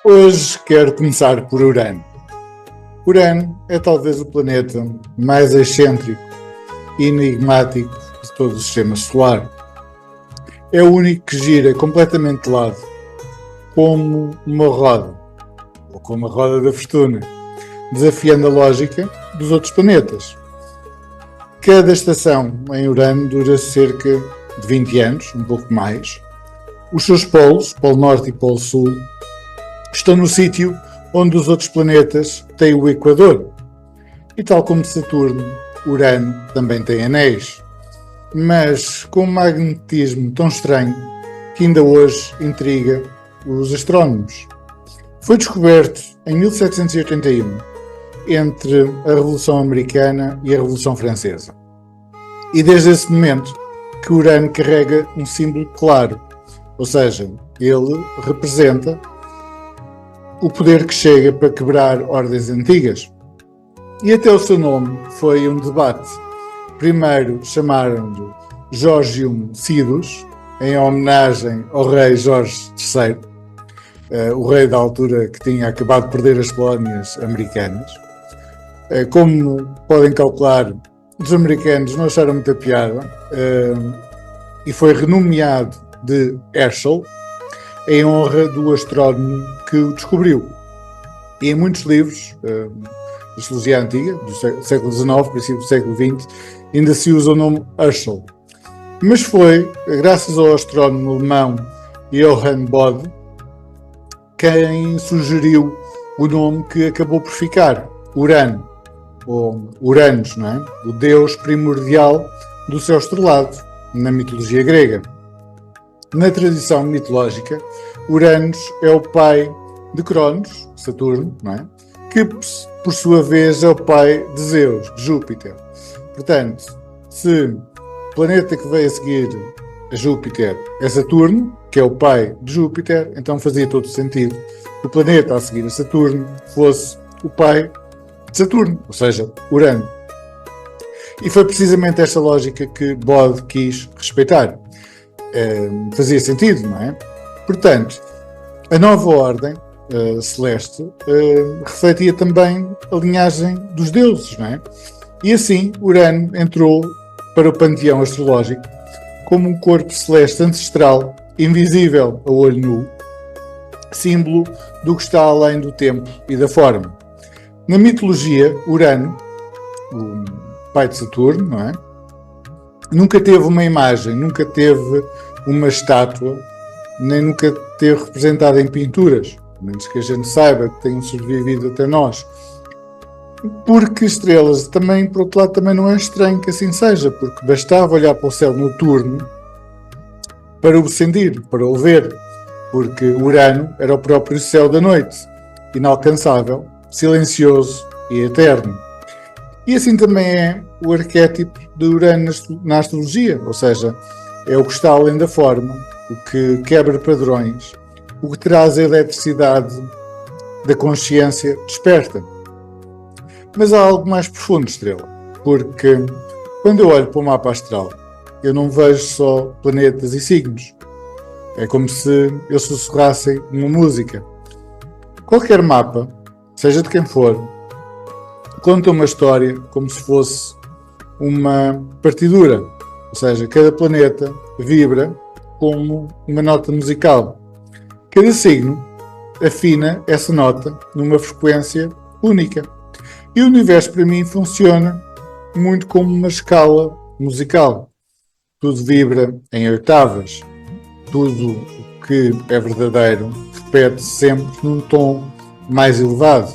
Hoje quero começar por Urano. Urano é talvez o planeta mais excêntrico e enigmático de todo o sistema solar. É o único que gira completamente de lado, como uma roda, ou como a roda da fortuna, desafiando a lógica dos outros planetas. Cada estação em Urano dura cerca de 20 anos, um pouco mais. Os seus polos, Polo Norte e Polo Sul, estão no sítio onde os outros planetas têm o Equador. E tal como Saturno, Urano também tem anéis, mas com um magnetismo tão estranho que ainda hoje intriga os astrónomos. Foi descoberto em 1781, entre a Revolução Americana e a Revolução Francesa. E desde esse momento que Urano carrega um símbolo claro, ou seja, ele representa o poder que chega para quebrar ordens antigas. E até o seu nome foi um debate. Primeiro chamaram-lhe Georgium Sidus, em homenagem ao rei Jorge III, o rei da altura que tinha acabado de perder as colónias americanas. Como podem calcular, os americanos não acharam muita piada e foi renomeado de Herschel, em honra do astrónomo que o descobriu. E em muitos livros de astrologia antiga, do século XIX, princípio do século XX, ainda se usa o nome Herschel. Mas foi, graças ao astrónomo alemão Johann Bode, quem sugeriu o nome que acabou por ficar, Urano, ou Uranus, não é? O deus primordial do céu estrelado, na mitologia grega. Na tradição mitológica, Uranus é o pai de Cronos, Saturno, não é? Que por sua vez é o pai de Zeus, de Júpiter. Portanto, se o planeta que veio a seguir a Júpiter é Saturno, que é o pai de Júpiter, então fazia todo sentido que o planeta a seguir a Saturno fosse o pai de Saturno, ou seja, Urano. E foi precisamente esta lógica que Bode quis respeitar. Fazia sentido, não é? Portanto, a nova ordem celeste refletia também a linhagem dos deuses, não é? E assim Urano entrou para o panteão astrológico como um corpo celeste ancestral, invisível a olho nu, símbolo do que está além do tempo e da forma. Na mitologia, Urano, o pai de Saturno, não é? Nunca teve uma imagem, nunca teve uma estátua, nem nunca teve representado em pinturas, a menos que a gente saiba que tenham sobrevivido até nós. Porque estrelas, também, por outro lado, também não é estranho que assim seja, porque bastava olhar para o céu noturno para o sentir, para o ver, porque Urano era o próprio céu da noite, inalcançável, silencioso e eterno. E assim também é o arquétipo de Urano na astrologia, ou seja, é o que está além da forma, o que quebra padrões, o que traz a eletricidade da consciência desperta. Mas há algo mais profundo, Estrela, porque quando eu olho para o mapa astral, eu não vejo só planetas e signos. É como se eu sussurrasse uma música. Qualquer mapa, seja de quem for, conta uma história como se fosse uma partidura, ou seja, cada planeta vibra como uma nota musical. Cada signo afina essa nota numa frequência única. E o universo para mim funciona muito como uma escala musical. Tudo vibra em oitavas. Tudo o que é verdadeiro repete-se sempre num tom mais elevado.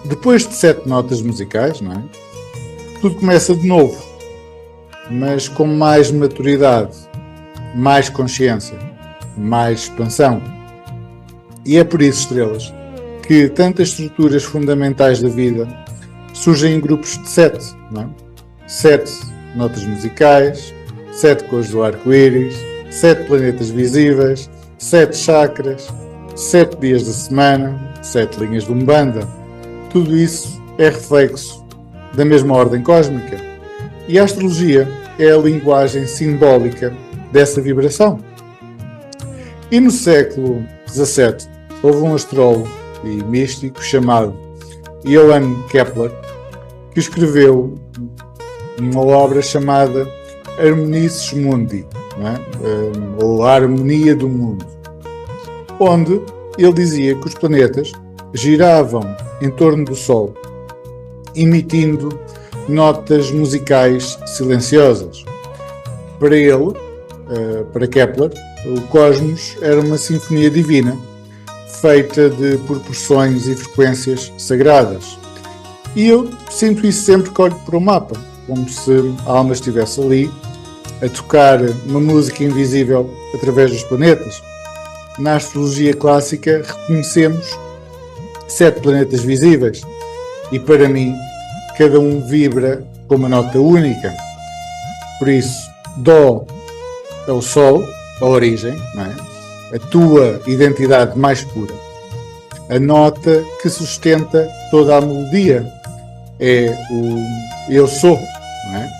Depois de 7 notas musicais, não é? Tudo começa de novo, mas com mais maturidade, mais consciência, mais expansão. E é por isso, estrelas, que tantas estruturas fundamentais da vida surgem em grupos de 7, não é? 7 notas musicais, 7 cores do arco-íris, 7 planetas visíveis, 7 chakras, 7 dias da semana, 7 linhas de Umbanda. Tudo isso é reflexo da mesma ordem cósmica. E a astrologia é a linguagem simbólica dessa vibração. E no século XVII, houve um astrólogo e místico chamado Johann Kepler que escreveu uma obra chamada Harmonices Mundi, não é? Ou a Harmonia do Mundo, onde ele dizia que os planetas giravam em torno do Sol, emitindo notas musicais silenciosas. Para ele, para Kepler, o cosmos era uma sinfonia divina, feita de proporções e frequências sagradas. E eu sinto isso sempre que olho para o mapa, como se a alma estivesse ali, a tocar uma música invisível através dos planetas. Na astrologia clássica reconhecemos 7 planetas visíveis e para mim cada um vibra com uma nota única. Por isso, Dó é o Sol, a origem, não é? A tua identidade mais pura. A nota que sustenta toda a melodia é o Eu Sou, não é?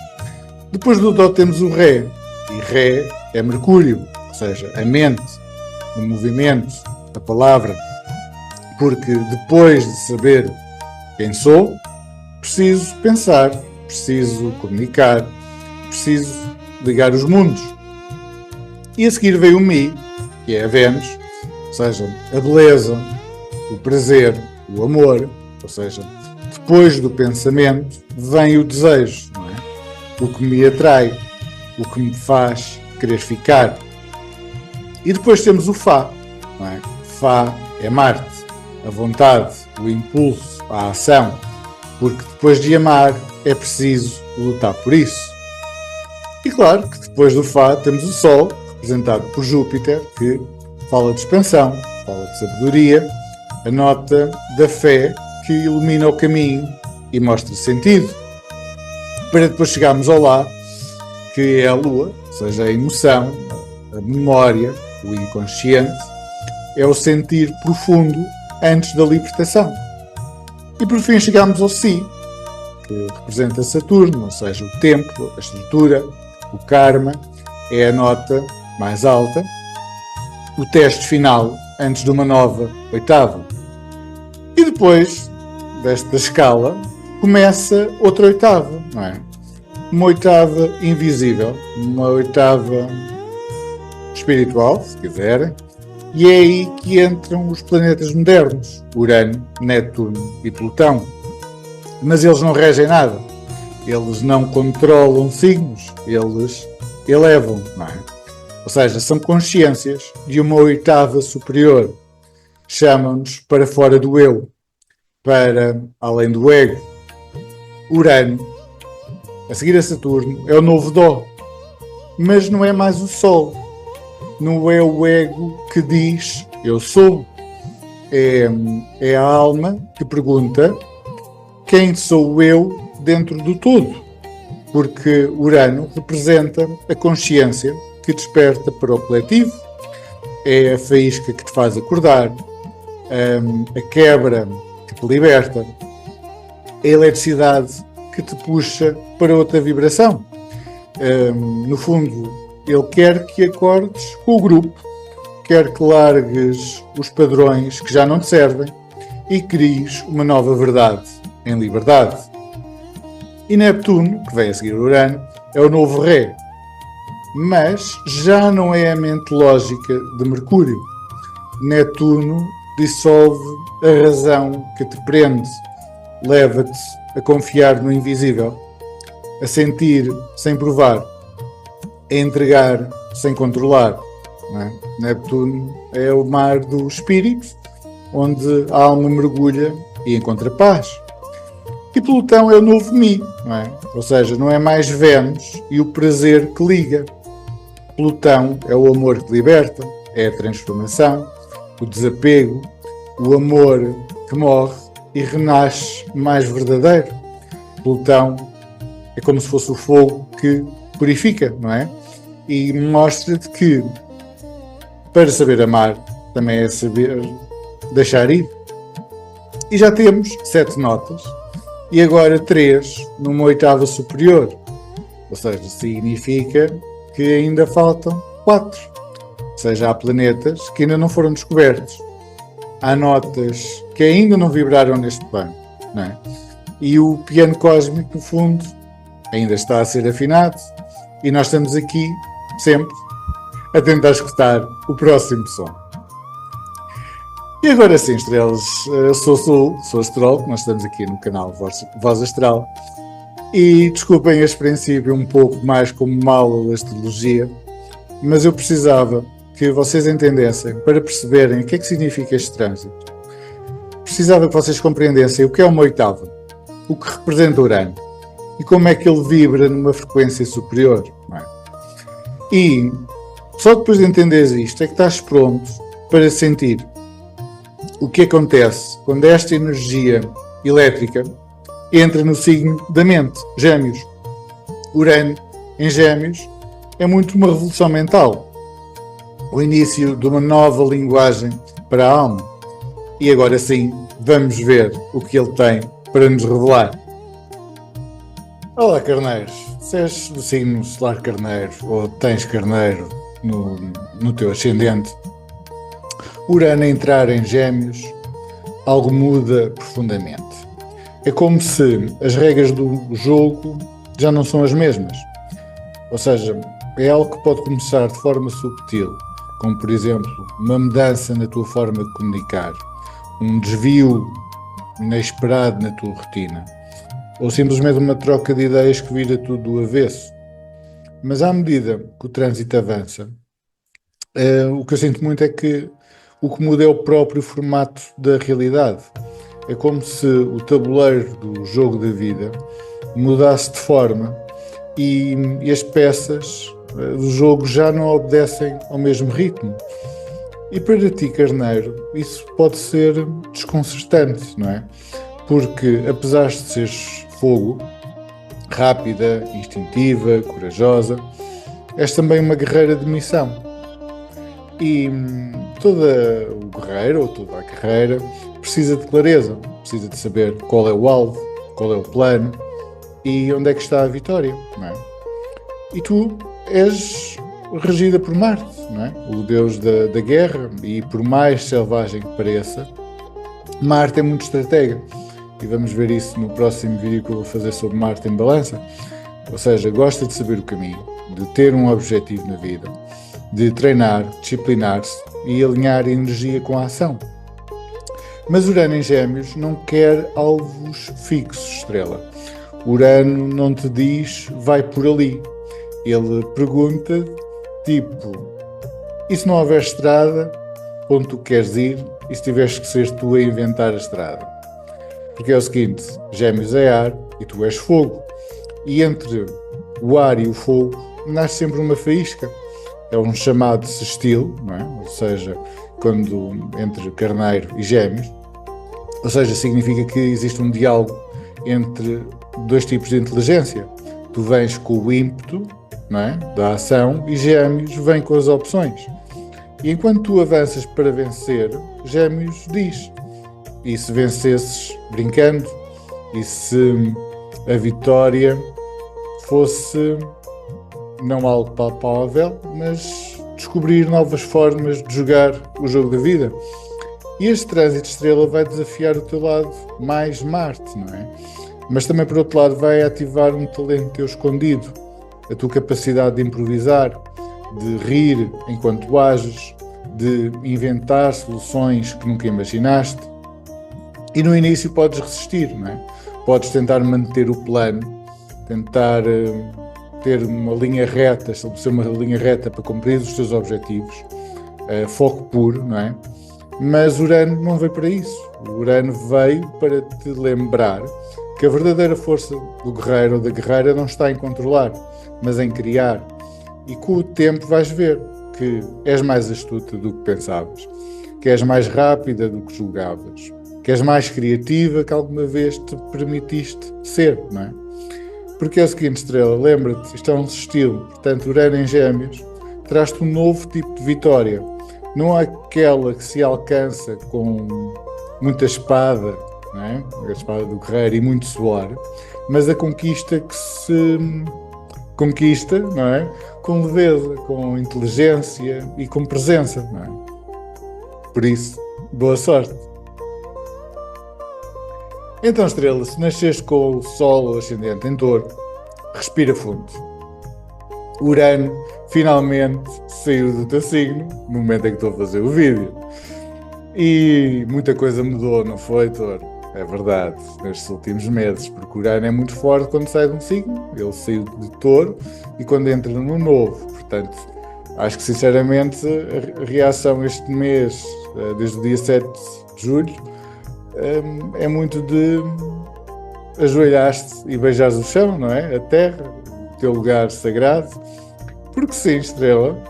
Depois do Dó temos o Ré, e Ré é Mercúrio, ou seja, a mente, o movimento, a palavra, porque depois de saber quem sou, preciso pensar, preciso comunicar, preciso ligar os mundos. E a seguir veio o Mi, que é a Vênus, ou seja, a beleza, o prazer, o amor, ou seja, depois do pensamento vem o desejo, não é? O que me atrai, o que me faz querer ficar. E depois temos o Fá, não é? Fá é Marte, a vontade, o impulso, a ação, porque depois de amar é preciso lutar por isso. E claro que depois do Fá temos o Sol, representado por Júpiter, que fala de expansão, fala de sabedoria, a nota da fé que ilumina o caminho e mostra sentido. Para depois chegarmos ao Lá, que é a Lua, ou seja, a emoção, a memória, o inconsciente, é o sentir profundo antes da libertação. E por fim chegamos ao Si, que representa Saturno, ou seja, o tempo, a estrutura, o karma, é a nota mais alta, o teste final antes de uma nova oitava. E depois desta escala começa outra oitava, não é? Uma oitava invisível, uma oitava espiritual, se quiserem, e é aí que entram os planetas modernos, Urano, Netuno e Plutão. Mas eles não regem nada, eles não controlam signos, eles elevam, não é? Ou seja, são consciências de uma oitava superior. Chamam-nos para fora do eu, para além do ego. Urano, a seguir a Saturno, é o novo Dó, mas não é mais o Sol. Não é o ego que diz eu sou. É a alma que pergunta quem sou eu dentro do todo. Porque Urano representa a consciência que desperta para o coletivo, é a faísca que te faz acordar, a quebra que te liberta, a eletricidade que te puxa para outra vibração. No fundo, ele quer que acordes com o grupo, quer que largues os padrões que já não te servem e cries uma nova verdade em liberdade. E Neptuno, que vem a seguir Urano, é o novo Ré, mas já não é a mente lógica de Mercúrio. Netuno dissolve a razão que te prende, leva-te a confiar no invisível, a sentir sem provar, a entregar sem controlar. Não é? Neptuno é o mar do espírito, onde a alma mergulha e encontra paz. E Plutão é o novo Mi, não é? Ou seja, não é mais Vênus e o prazer que liga. Plutão é o amor que liberta, é a transformação, o desapego, o amor que morre e renasce mais verdadeiro. Plutão é como se fosse o fogo que purifica, não é? E mostra-te que para saber amar também é saber deixar ir. E já temos 7 notas e agora 3 numa oitava superior. Ou seja, significa que ainda faltam 4. Ou seja, há planetas que ainda não foram descobertos. há notas que ainda não vibraram neste plano, não é? E o piano cósmico, no fundo, ainda está a ser afinado e nós estamos aqui, sempre, a tentar escutar o próximo som. E agora sim, estrelas, sou astrólogo, nós estamos aqui no canal Voz Astral e desculpem este princípio um pouco mais como uma aula de astrologia, mas eu precisava que vocês entendessem, para perceberem o que é que significa este trânsito. Precisava que vocês compreendessem o que é uma oitava, o que representa Urano e como é que ele vibra numa frequência superior. Não é? E só depois de entenderes isto é que estás pronto para sentir o que acontece quando esta energia elétrica entra no signo da mente, Gêmeos. Urano em Gêmeos é muito uma revolução mental, o início de uma nova linguagem para a alma. E agora sim, vamos ver o que ele tem para nos revelar. Olá, carneiros. Se és do signo solar carneiro ou tens carneiro no teu ascendente, Urano a entrar em Gêmeos, algo muda profundamente. É como se as regras do jogo já não são as mesmas. Ou seja, é algo que pode começar de forma subtil, como por exemplo, uma mudança na tua forma de comunicar, um desvio inesperado na tua rotina, ou simplesmente uma troca de ideias que vira tudo do avesso. Mas à medida que o trânsito avança, o que eu sinto muito é que o que muda é o próprio formato da realidade. É como se o tabuleiro do jogo da vida mudasse de forma e as peças do jogo já não obedecem ao mesmo ritmo. E para ti, carneiro, isso pode ser desconcertante, não é? Porque apesar de seres fogo, rápida, instintiva, corajosa, és também uma guerreira de missão. E todo o guerreiro ou toda a guerreira precisa de clareza, precisa de saber qual é o alvo, qual é o plano e onde é que está a vitória, não é? E tu és regida por Marte, não é? O deus da guerra, e por mais selvagem que pareça, Marte é muito estratega. E vamos ver isso no próximo vídeo que eu vou fazer sobre Marte em Balança. Ou seja, gosta de saber o caminho, de ter um objetivo na vida, de treinar, disciplinar-se e alinhar a energia com a ação. Mas Urano em Gêmeos não quer alvos fixos, estrela. Urano não te diz, vai por ali. Ele pergunta, tipo, e se não houver estrada, onde tu queres ir, e se tiveres que ser tu a inventar a estrada? Porque é o seguinte, Gêmeos é ar e tu és fogo. E entre o ar e o fogo nasce sempre uma faísca. É um chamado sextil, não é? Ou seja, quando entre carneiro e Gêmeos. Ou seja, significa que existe um diálogo entre dois tipos de inteligência. Tu vens com o ímpeto, não é? Da ação, e Gêmeos vem com as opções. E enquanto tu avanças para vencer, Gêmeos diz, e se vencesses brincando, e se a vitória fosse não algo palpável, mas descobrir novas formas de jogar o jogo da vida. E este trânsito de estrela vai desafiar o teu lado mais Marte, não é? Mas também, por outro lado, vai ativar um talento teu escondido, a tua capacidade de improvisar, de rir enquanto ages, de inventar soluções que nunca imaginaste. E no início podes resistir, não é? Podes tentar manter o plano, tentar ter uma linha reta, estabelecer uma linha reta para cumprir os teus objetivos, foco puro, não é? Mas Urano não veio para isso. O Urano veio para te lembrar que a verdadeira força do guerreiro ou da guerreira não está em controlar, mas em criar. E com o tempo vais ver que és mais astuta do que pensavas, que és mais rápida do que julgavas, que és mais criativa que alguma vez te permitiste ser, não é? Porque é o seguinte, estrela, lembra-te, isto é um estilo, portanto, Urano em Gêmeos traz-te um novo tipo de vitória. Não é aquela que se alcança com muita espada, não é? A espada do guerreiro e muito suor, mas a conquista que se conquista, não é? Com leveza, com inteligência e com presença, não é? Por isso, Boa sorte. Então, estrela, se nasces com o Sol ascendente em Touro, respira fundo. Urano finalmente saiu do teu signo no momento em que estou a fazer o vídeo. E muita coisa mudou, não foi, Touro? É verdade, nestes últimos meses, porque o Urano é muito forte quando sai de um signo, ele saiu de Touro, e quando entra no novo. Portanto, acho que sinceramente a reação este mês, desde o dia 7 de julho, é muito de ajoelhar-te e beijares o chão, não é? A terra, o teu lugar sagrado. Porque sim, estrela,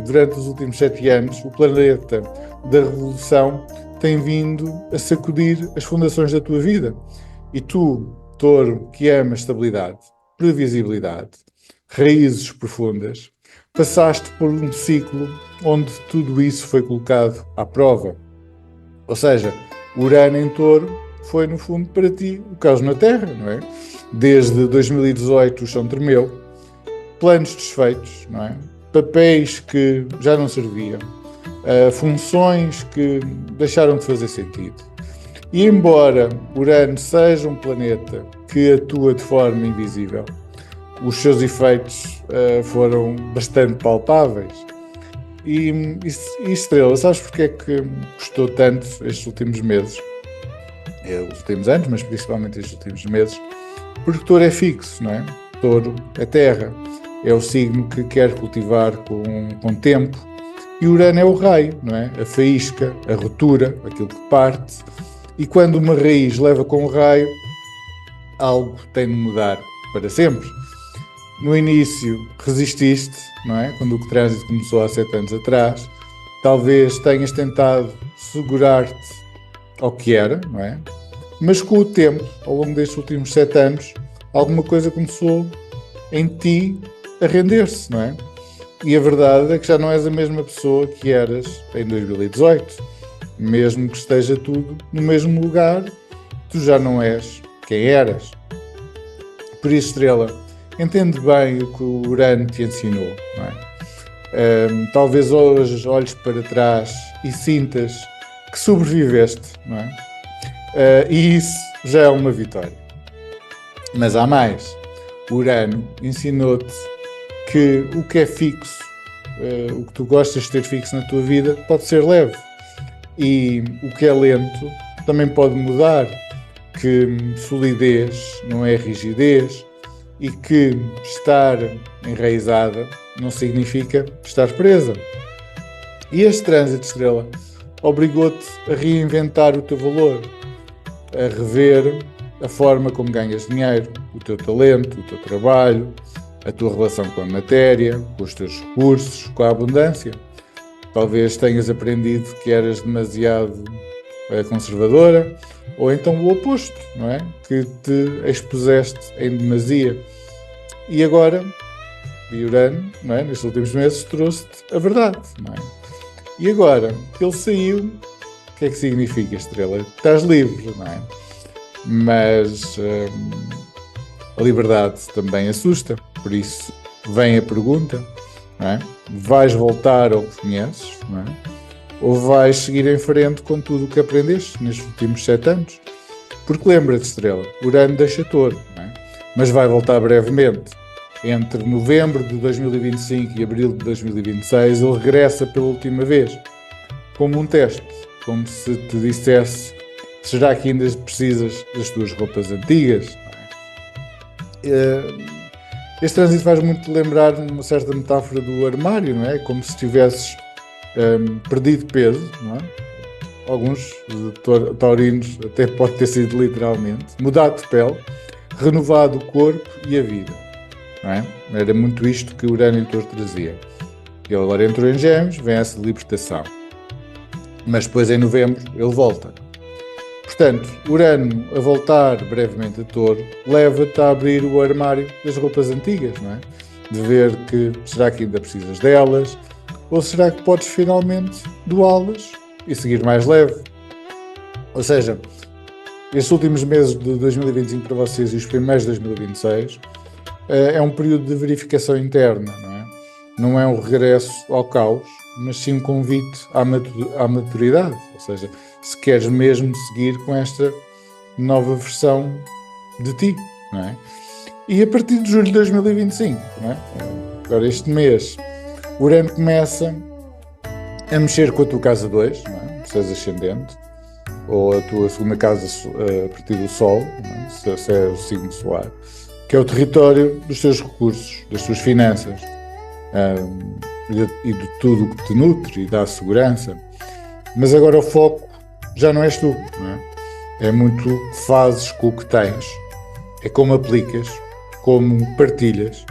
durante os últimos 7 anos, o planeta da revolução tem vindo a sacudir as fundações da tua vida. E tu, Touro, que ama estabilidade, previsibilidade, raízes profundas, passaste por um ciclo onde tudo isso foi colocado à prova. Ou seja, Urano em Touro foi, no fundo, para ti, o caos na Terra, não é? Desde 2018 o chão tremeu, planos desfeitos, não é? Papéis que já não serviam, funções que deixaram de fazer sentido. E embora Urano seja um planeta que atua de forma invisível, os seus efeitos foram bastante palpáveis. E estrela, sabes porque é que custou tanto estes últimos meses? Os últimos anos, mas principalmente estes últimos meses, porque Touro é fixo, não é? Touro é terra, é o signo que quer cultivar com tempo, e Urano é o raio, não é? A faísca, a ruptura, aquilo que parte, e quando uma raiz leva com o raio, algo tem de mudar para sempre. No início resististe, não é? Quando o trânsito começou há 7 anos atrás, talvez tenhas tentado segurar-te ao que era, não é? Mas com o tempo, ao longo destes últimos 7 anos, alguma coisa começou em ti a render-se, não é? E a verdade é que já não és a mesma pessoa que eras em 2018. Mesmo que esteja tudo no mesmo lugar, tu já não és quem eras. Por isso, estrela, entende bem o que o Urano te ensinou, não é? Talvez hoje olhes para trás e sintas que sobreviveste, não é? E isso já é uma vitória. Mas há mais. O Urano ensinou-te que o que é fixo, o que tu gostas de ter fixo na tua vida, pode ser leve. E o que é lento também pode mudar. Que solidez não é rigidez e que estar enraizada não significa estar presa. E este trânsito, estrela, obrigou-te a reinventar o teu valor, a rever a forma como ganhas dinheiro, o teu talento, o teu trabalho, a tua relação com a matéria, com os teus recursos, com a abundância. Talvez tenhas aprendido que eras demasiado conservadora, ou então o oposto, não é? Que te expuseste em demasia. E agora, Urano, não é? Nestes últimos meses, trouxe-te a verdade, não é? E agora, que ele saiu, o que é que significa, estrela? Estás livre, não é? Mas a liberdade também assusta, por isso vem a pergunta, não é? Vais voltar ao que conheces, não é? Ou vais seguir em frente com tudo o que aprendeste nestes últimos 7 anos? Porque lembra-te, estrela, Urano deixa Touro, não é? Mas vai voltar brevemente. Entre novembro de 2025 e abril de 2026, ele regressa pela última vez, como um teste, como se te dissesse: será que ainda precisas das tuas roupas antigas? Este trânsito faz muito lembrar uma certa metáfora do armário, não é? Como se tivesses perdido peso, não é? Alguns taurinos até pode ter sido literalmente, mudado de pele, renovado o corpo e a vida, não é? Era muito isto que Urano em Touro trazia. Ele agora entrou em Gêmeos, vem essa libertação, mas depois em novembro ele volta. Portanto, Urano a voltar brevemente a Touro leva-te a abrir o armário das roupas antigas, não é? De ver que será que ainda precisas delas, ou será que podes finalmente doá-las e seguir mais leve? Ou seja, estes últimos meses de 2025 para vocês e os primeiros de 2026 é um período de verificação interna, não é? Não é um regresso ao caos, mas sim um convite à maturidade, ou seja, se queres mesmo seguir com esta nova versão de ti, não é? E a partir de julho de 2025, não é? Agora este mês, o Urano começa a mexer com a tua casa 2, não é? Se és ascendente, ou a tua segunda casa a partir do Sol, não é? Se é o signo solar, que é o território dos teus recursos, das tuas finanças, e de tudo o que te nutre e dá segurança. Mas agora o foco já não és tu, não é? É muito o que fazes com o que tens, é como aplicas, como partilhas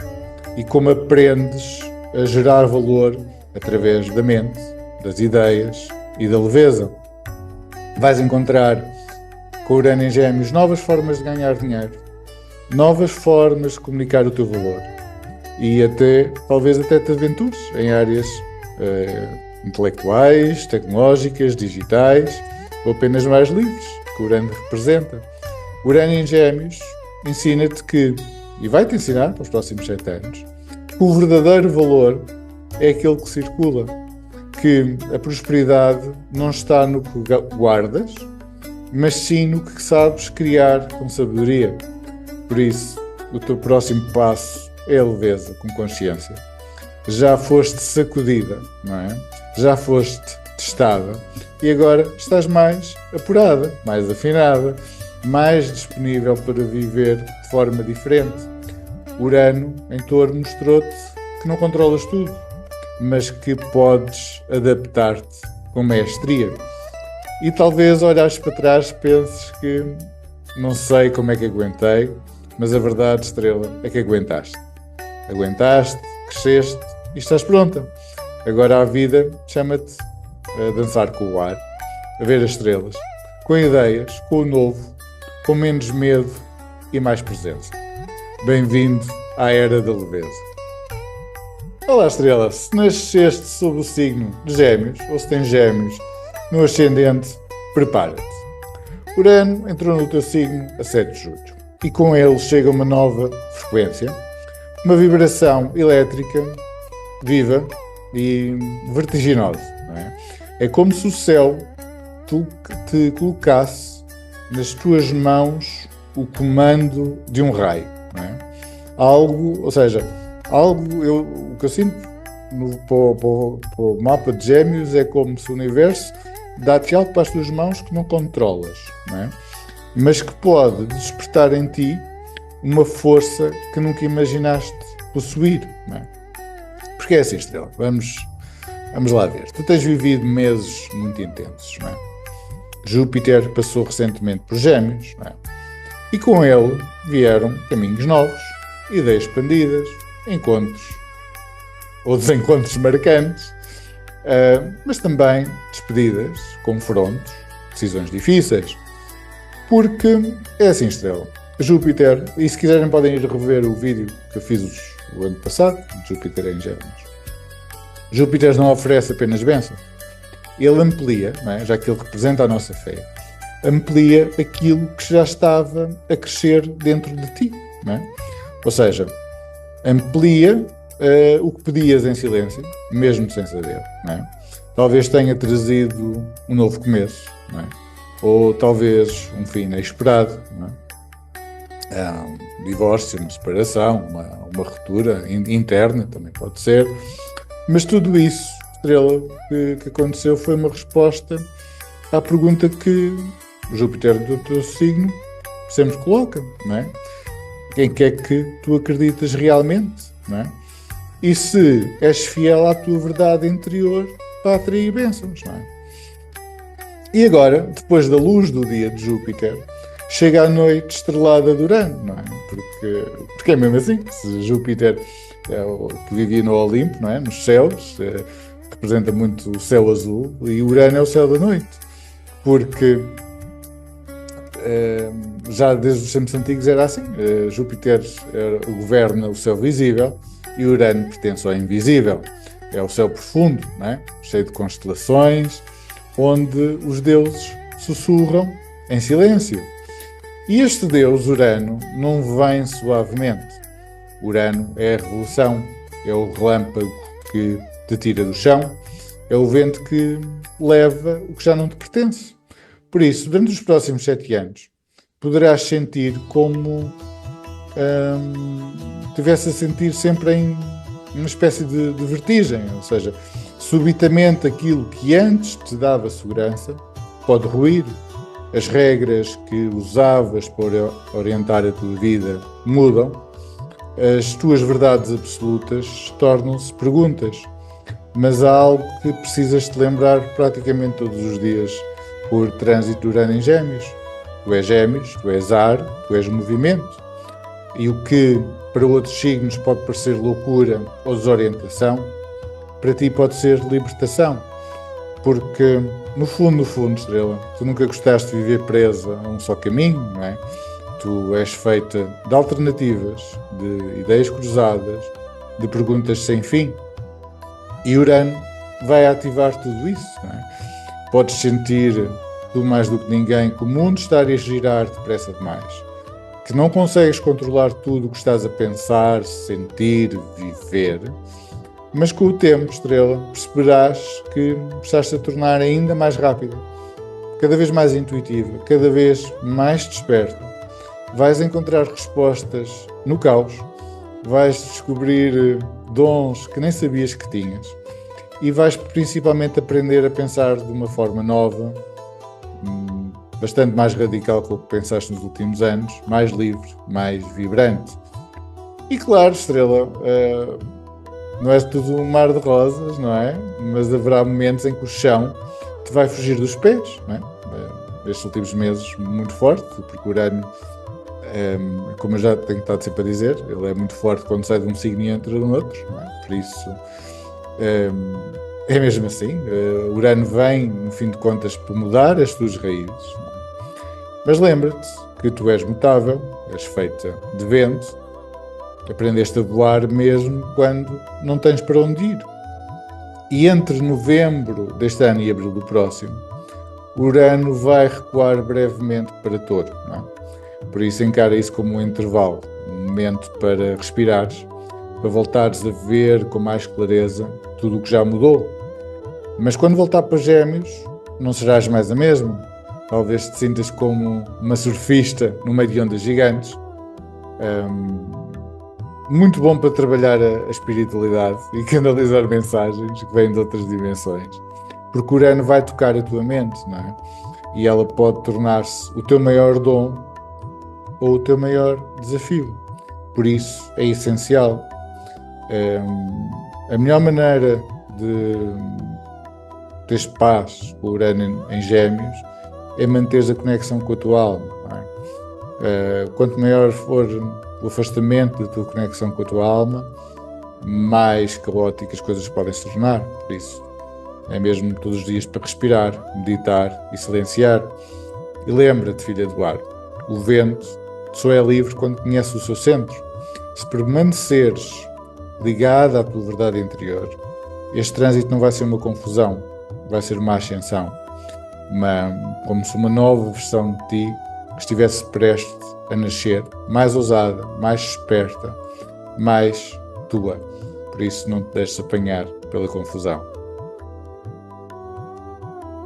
e como aprendes a gerar valor através da mente, das ideias e da leveza. Vais encontrar com o Urano em Gêmeos novas formas de ganhar dinheiro, novas formas de comunicar o teu valor e talvez até te aventures em áreas intelectuais, tecnológicas, digitais ou apenas mais livres, que o Urano representa. O Urano em Gêmeos ensina-te que, e vai-te ensinar para os próximos 7 anos, que o verdadeiro valor é aquele que circula, que a prosperidade não está no que guardas, mas sim no que sabes criar com sabedoria. Por isso, o teu próximo passo é a leveza, com consciência. Já foste sacudida, não é? Já foste testada e agora estás mais apurada, mais afinada, mais disponível para viver de forma diferente. Urano em Touro mostrou-te que não controlas tudo, mas que podes adaptar-te com maestria. E talvez olhares para trás e penses que não sei como é que aguentei, mas a verdade, estrela, é que aguentaste. Aguentaste, cresceste e estás pronta. Agora a vida chama-te a dançar com o ar, a ver as estrelas, com ideias, com o novo, com menos medo e mais presença. Bem-vindo à Era da Leveza. Olá, estrela, se nasceste sob o signo de Gêmeos, ou se tens Gêmeos no ascendente, prepara-te. Urano entrou no teu signo a 7 de julho e com ele chega uma nova frequência, uma vibração elétrica viva e vertiginosa. Não é? É como se o céu te colocasse nas tuas mãos o comando de um raio. Não é? O que eu sinto para o mapa de Gêmeos é como se o universo dá-te algo para as tuas mãos que não controlas, não é? Mas que pode despertar em ti uma força que nunca imaginaste possuir. Não é? Porque é assim, estrela, vamos lá ver. Tu tens vivido meses muito intensos, não é? Júpiter passou recentemente por Gêmeos, não é? E com ele vieram caminhos novos, ideias expandidas, encontros ou desencontros marcantes, mas também despedidas, confrontos, decisões difíceis. Porque é assim, estrela. Júpiter, e se quiserem podem ir rever o vídeo que eu fiz o ano passado, de Júpiter em Gêmeos. Júpiter não oferece apenas bênçãos. Ele amplia, não é? Já que ele representa a nossa fé, amplia aquilo que já estava a crescer dentro de ti. Não é? Ou seja, amplia o que pedias em silêncio, mesmo sem saber. Não é? Talvez tenha trazido um novo começo, não é? Ou talvez um fim inesperado, não é? Um divórcio, uma separação, uma ruptura interna, também pode ser. Mas tudo isso, estrela, que aconteceu foi uma resposta à pergunta que Júpiter do teu signo sempre coloca, não é? Em que é que tu acreditas realmente, não é? E se és fiel à tua verdade interior para atrair bênçãos, não é? E agora, depois da luz do dia de Júpiter, chega a noite estrelada de Urano, não é? Porque é mesmo assim, se Júpiter é o que vivia no Olimpo, não é? Nos céus, representa muito o céu azul, e Urano é o céu da noite, porque já desde os tempos antigos era assim. Júpiter governa o céu visível e Urano pertence ao invisível. É o céu profundo, não é? Cheio de constelações, onde os deuses sussurram em silêncio. E este deus, Urano, não vem suavemente. Urano é a revolução, é o relâmpago que te tira do chão, É o vento que leva o que já não te pertence. Por isso, durante os próximos 7 anos, poderás sentir como estivesse a sentir sempre em uma espécie de vertigem, ou seja, subitamente aquilo que antes te dava segurança pode ruir. As regras que usavas para orientar a tua vida mudam, as tuas verdades absolutas tornam-se perguntas, mas há algo que precisas te lembrar praticamente todos os dias por trânsito de Urano em Gêmeos. Tu és Gêmeos, tu és ar, tu és movimento. E o que para outros signos pode parecer loucura ou desorientação, para ti pode ser libertação. Porque, no fundo, Estrela, tu nunca gostaste de viver presa a um só caminho, não é? Tu és feita de alternativas, de ideias cruzadas, de perguntas sem fim. E Urano vai ativar tudo isso, não é? Podes sentir, tu mais do que ninguém, que o mundo está a girar depressa demais. Que não consegues controlar tudo o que estás a pensar, sentir, viver. Mas com o tempo, Estrela, perceberás que estás-te a tornar ainda mais rápida, cada vez mais intuitiva, cada vez mais desperta. Vais encontrar respostas no caos, vais descobrir dons que nem sabias que tinhas e vais principalmente aprender a pensar de uma forma nova, bastante mais radical que o que pensaste nos últimos anos, mais livre, mais vibrante. E claro, Estrela, não é tudo um mar de rosas, não é? Mas haverá momentos em que o chão te vai fugir dos pés, não é? Estes últimos meses muito forte, porque o Urano, como eu já tenho estado sempre a dizer, ele é muito forte quando sai de um signo e entra no outro, não é? Por isso, é mesmo assim. O Urano vem, no fim de contas, por mudar as tuas raízes. Não é? Mas lembra-te que tu és mutável, és feita de vento, aprendeste a voar mesmo quando não tens para onde ir. E entre novembro deste ano e abril do próximo, o Urano vai recuar brevemente para Touro, não é? Por isso encara isso como um intervalo, um momento para respirares, para voltares a ver com mais clareza tudo o que já mudou. Mas quando voltar para Gêmeos, não serás mais a mesma. Talvez te sintas como uma surfista no meio de ondas gigantes. Muito bom para trabalhar a espiritualidade e canalizar mensagens que vêm de outras dimensões. Porque o Urano vai tocar a tua mente, não é? E ela pode tornar-se o teu maior dom ou o teu maior desafio. Por isso é essencial. A melhor maneira de teres paz com o Urano em Gêmeos é manteres a conexão com a tua alma, não é? Quanto maior for o afastamento da tua conexão com a tua alma, mais caóticas as coisas podem se tornar. Por isso, é mesmo todos os dias para respirar, meditar e silenciar. E lembra-te, filha do ar, o vento só é livre quando conhece o seu centro. Se permaneceres ligada à tua verdade interior, este trânsito não vai ser uma confusão, vai ser uma ascensão, como se uma nova versão de ti que estivesse prestes a nascer, mais ousada, mais esperta, mais tua. Por isso não te deixes apanhar pela confusão.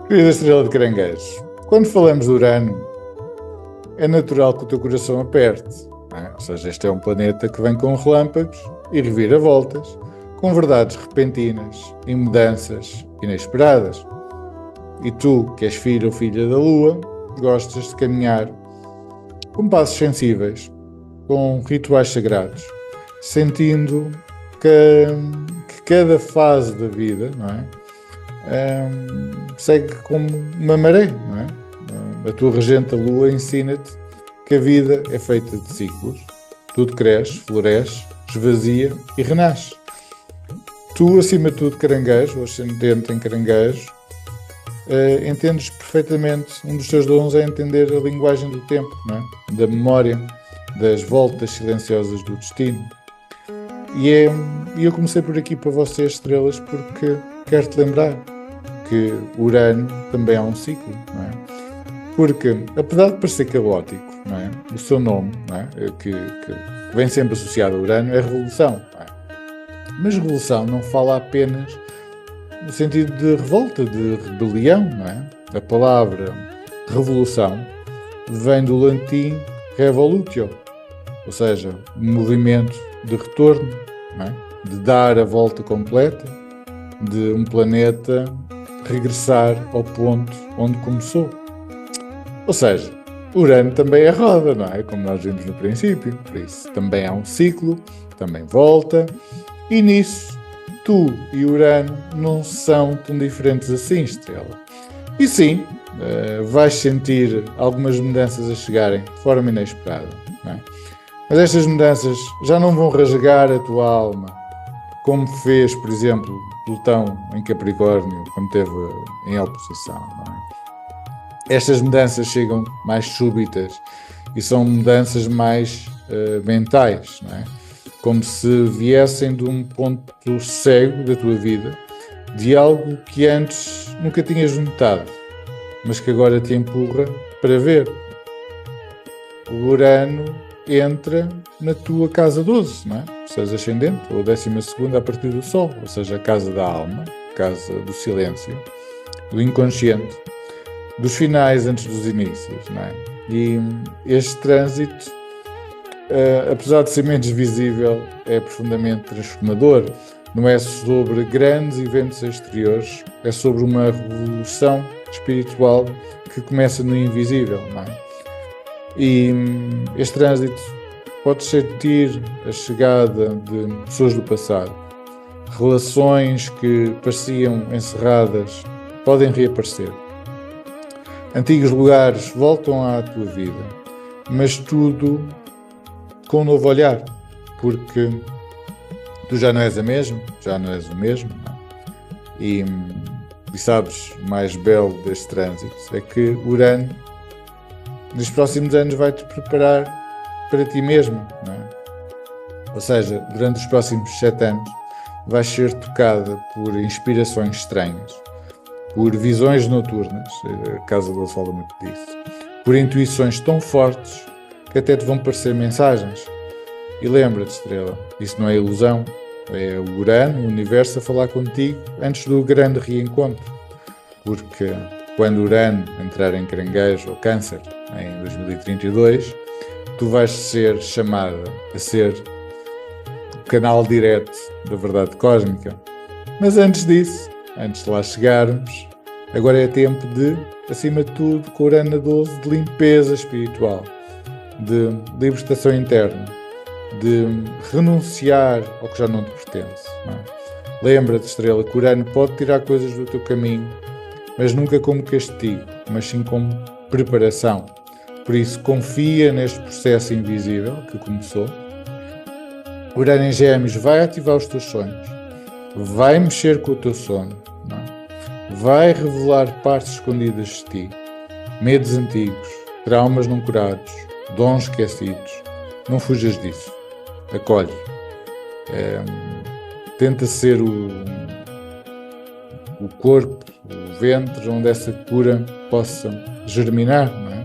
Querida estrela de Caranguejo, quando falamos de Urano, é natural que o teu coração aperte, não é? Ou seja, este é um planeta que vem com relâmpagos e reviravoltas, com verdades repentinas e mudanças inesperadas. E tu, que és filho ou filha da Lua, gostas de caminhar com passos sensíveis, com rituais sagrados, sentindo que cada fase da vida, não é? Segue como uma maré, não é? A tua regente, a Lua, ensina-te que a vida é feita de ciclos. Tudo cresce, floresce, esvazia e renasce. Tu, acima de tudo, Caranguejo, ou ascendente em Caranguejo, entendes perfeitamente, um dos teus dons é entender a linguagem do tempo, não é? Da memória, das voltas silenciosas do destino. E eu comecei por aqui para vocês, estrelas, porque quero-te lembrar que Urano também é um ciclo, não é? Porque, apesar de parecer caótico, não é? O seu nome, não é? que vem sempre associado a Urano, é revolução, não é? Mas revolução não fala apenas no sentido de revolta, de rebelião, não é? A palavra revolução vem do latim revolutio, ou seja, um movimento de retorno, não é? De dar a volta completa, de um planeta regressar ao ponto onde começou. Ou seja, Urano também é roda, não é? Como nós vimos no princípio, por isso também há um ciclo, também volta, e nisso tu e Urano não são tão diferentes assim, Estrela. E sim, vais sentir algumas mudanças a chegarem de forma inesperada, não é? Mas estas mudanças já não vão rasgar a tua alma, como fez, por exemplo, Plutão em Capricórnio, quando esteve em oposição, não é? Estas mudanças chegam mais súbitas e são mudanças mais mentais, não é? Como se viessem de um ponto cego da tua vida, de algo que antes nunca tinhas notado, mas que agora te empurra para ver. O Urano entra na tua casa 12, não é? Seja ascendente ou 12ª a partir do Sol, ou seja, a casa da alma, casa do silêncio, do inconsciente, dos finais antes dos inícios, não é? E este trânsito, apesar de ser menos visível, é profundamente transformador. Não é sobre grandes eventos exteriores, é sobre uma revolução espiritual que começa no invisível, não é? E este trânsito pode sentir a chegada de pessoas do passado, relações que pareciam encerradas podem reaparecer. Antigos lugares voltam à tua vida, mas tudo com um novo olhar, porque tu já não és a mesma, já não és o mesmo, não é? E sabes, o mais belo deste trânsito é que Urano, nos próximos anos, vai-te preparar para ti mesmo, não é? Ou seja, durante os próximos 7 anos, vais ser tocada por inspirações estranhas, por visões noturnas, a Casa 12 fala muito disso, por intuições tão fortes que até te vão parecer mensagens. E lembra-te, Estrela, isso não é ilusão, é o Urano, o universo, a falar contigo antes do grande reencontro. Porque quando Urano entrar em Caranguejo ou Câncer, em 2032, tu vais ser chamada a ser o canal direto da verdade cósmica. Mas antes disso, antes de lá chegarmos, agora é tempo de, acima de tudo, com Urano 12, de limpeza espiritual, de libertação interna, de renunciar ao que já não te pertence, não é? Lembra-te, Estrela, que Urano pode tirar coisas do teu caminho, mas nunca como castigo, mas sim como preparação. Por isso, confia neste processo invisível que começou. Urano em Gêmeos vai ativar os teus sonhos, vai mexer com o teu sono, não é? Vai revelar partes escondidas de ti, medos antigos, traumas não curados, dons esquecidos. Não fujas disso. Acolhe. Tenta ser o corpo, o ventre, onde essa cura possa germinar, não é?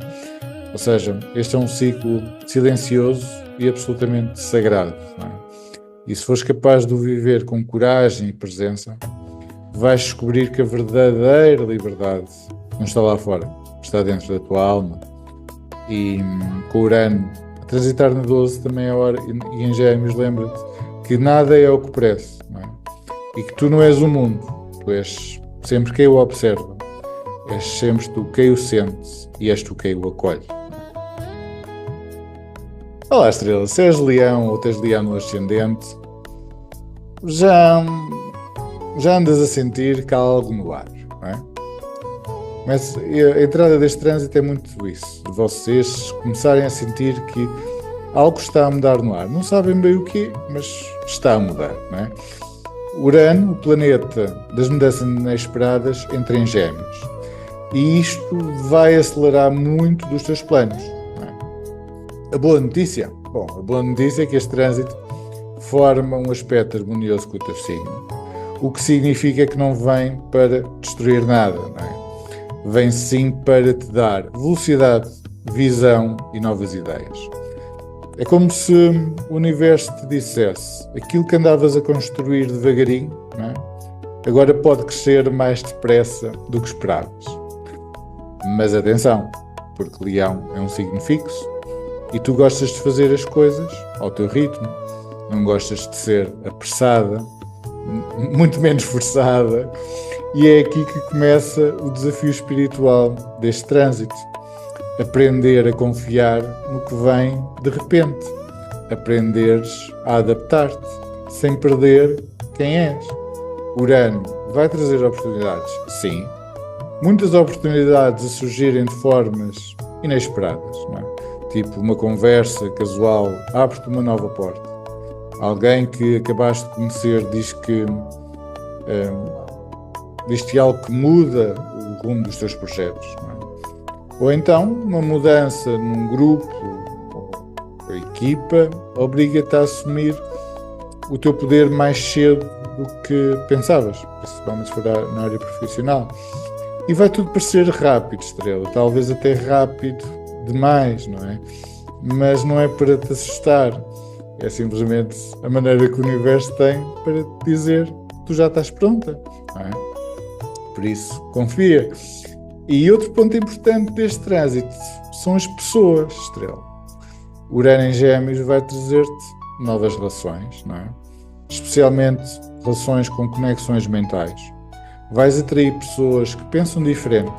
Ou seja, este é um ciclo silencioso e absolutamente sagrado, não é? E se fores capaz de o viver com coragem e presença, vais descobrir que a verdadeira liberdade não está lá fora, está dentro da tua alma. E com Urano a transitar na 12 também é hora, e em Gêmeos, lembra-te que nada é o que parece, não é? E que tu não és o mundo, tu és sempre quem o observa, és sempre tu quem o sente e és tu quem o acolhe. Olá, Estrela, se és Leão ou tens Leão no ascendente, já andas a sentir que há algo no ar, não é? Mas a entrada deste trânsito é muito isso, de vocês começarem a sentir que algo está a mudar no ar. Não sabem bem o quê, mas está a mudar, não é? Urano, o planeta das mudanças inesperadas, entra em Gêmeos. E isto vai acelerar muito dos teus planos, não é? A boa notícia? Bom, a boa notícia é que este trânsito forma um aspecto harmonioso com o teu signo, o que significa que não vem para destruir nada, não é? Vem sim para te dar velocidade, visão e novas ideias. É como se o universo te dissesse aquilo que andavas a construir devagarinho, não é? agora pode crescer mais depressa do que esperavas. Mas atenção, porque Leão é um signo fixo e tu gostas de fazer as coisas ao teu ritmo, não gostas de ser apressada, muito menos forçada, e é aqui que começa o desafio espiritual deste trânsito. Aprender a confiar no que vem de repente, aprenderes a adaptar-te, sem perder quem és. Urano vai trazer oportunidades, sim, muitas oportunidades a surgirem de formas inesperadas, não é? Tipo uma conversa casual abre-te uma nova porta. Alguém que acabaste de conhecer diz-te algo que muda o rumo dos teus projetos, não é? Ou então uma mudança num grupo ou equipa obriga-te a assumir o teu poder mais cedo do que pensavas, principalmente se for na área profissional. E vai tudo parecer rápido, Estrela, talvez até rápido demais, não é? Mas não é para te assustar, é simplesmente a maneira que o universo tem para te dizer que tu já estás pronta, não é? Por isso, confia. E outro ponto importante deste trânsito são as pessoas, Estrela. Urano em Gêmeos vai trazer-te novas relações, não é? Especialmente relações com conexões mentais. Vais atrair pessoas que pensam diferente,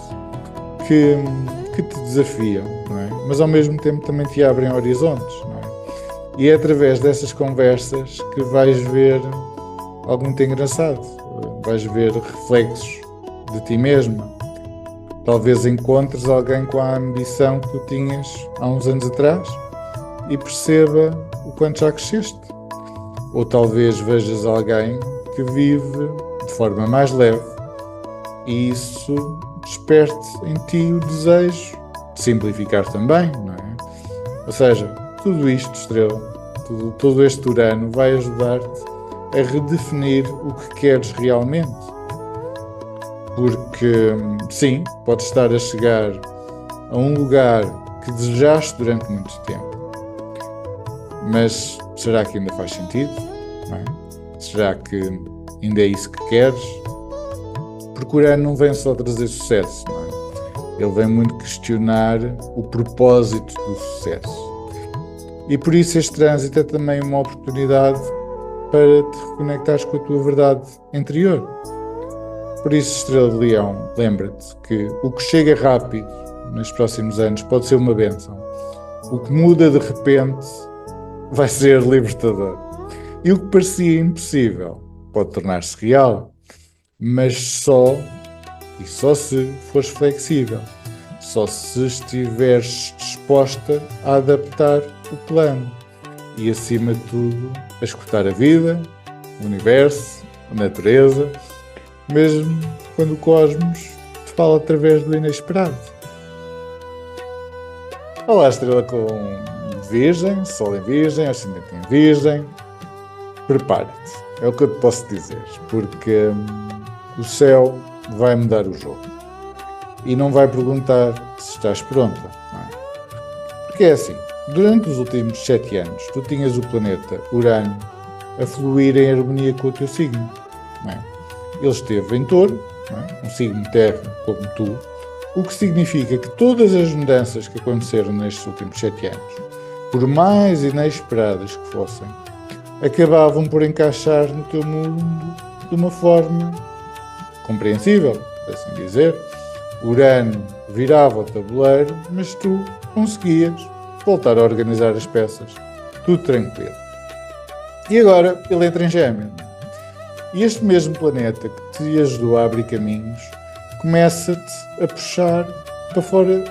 que te desafiam, não é? Mas ao mesmo tempo também te abrem horizontes, não é? E é através dessas conversas que vais ver algo muito engraçado. Vais ver reflexos de ti mesma. Talvez encontres alguém com a ambição que tu tinhas há uns anos atrás e perceba o quanto já cresceste. Ou talvez vejas alguém que vive de forma mais leve e isso desperte em ti o desejo de simplificar também, não é? Ou seja, tudo isto, Estrela, todo este Urano vai ajudar-te a redefinir o que queres realmente. Porque, sim, podes estar a chegar a um lugar que desejaste durante muito tempo. Mas será que ainda faz sentido? Não é? Será que ainda é isso que queres? Porque o Urano não vem só trazer sucesso, não é? Ele vem muito questionar o propósito do sucesso. E por isso este trânsito é também uma oportunidade para te reconectares com a tua verdade interior. Por isso, Estrela de Leão, lembra-te que o que chega rápido nos próximos anos pode ser uma bênção. O que muda de repente vai ser libertador. E o que parecia impossível pode tornar-se real, mas só se fores flexível, só se estiveres disposta a adaptar o plano e, acima de tudo, a escutar a vida, o universo, a natureza, mesmo quando o cosmos te fala através do inesperado. Olá, Estrela com Virgem, Sol em Virgem, Ascendente em Virgem. Prepara-te, é o que eu te posso dizer, porque o céu vai mudar o jogo e não vai perguntar se estás pronta, não é? Porque é assim, durante os últimos 7 anos tu tinhas o planeta Urano a fluir em harmonia com o teu signo, não é? Ele esteve em Touro, não é? Um signo de terra como tu, o que significa que todas as mudanças que aconteceram nestes últimos 7 anos, por mais inesperadas que fossem, acabavam por encaixar no teu mundo de uma forma compreensível, por assim dizer. Urano virava o tabuleiro, mas tu conseguias voltar a organizar as peças, tudo tranquilo. E agora ele entra em Gêmeos. E este mesmo planeta que te ajudou a abrir caminhos começa-te a puxar para fora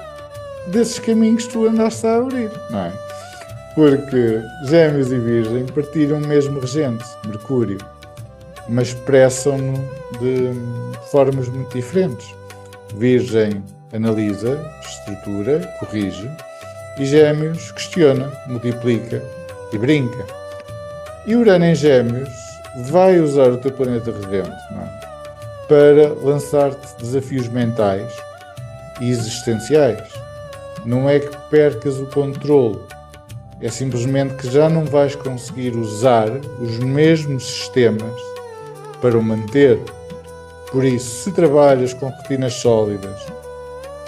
desses caminhos que tu andaste a abrir, não é? Porque Gêmeos e Virgem partilham o mesmo regente, Mercúrio, mas expressam-no de formas muito diferentes. Virgem analisa, estrutura, corrige, e Gêmeos questiona, multiplica e brinca. E Urano em Gêmeos vai usar o teu planeta regente, não é? Para lançar-te desafios mentais e existenciais. Não é que percas o controle, é simplesmente que já não vais conseguir usar os mesmos sistemas para o manter. Por isso, se trabalhas com rotinas sólidas,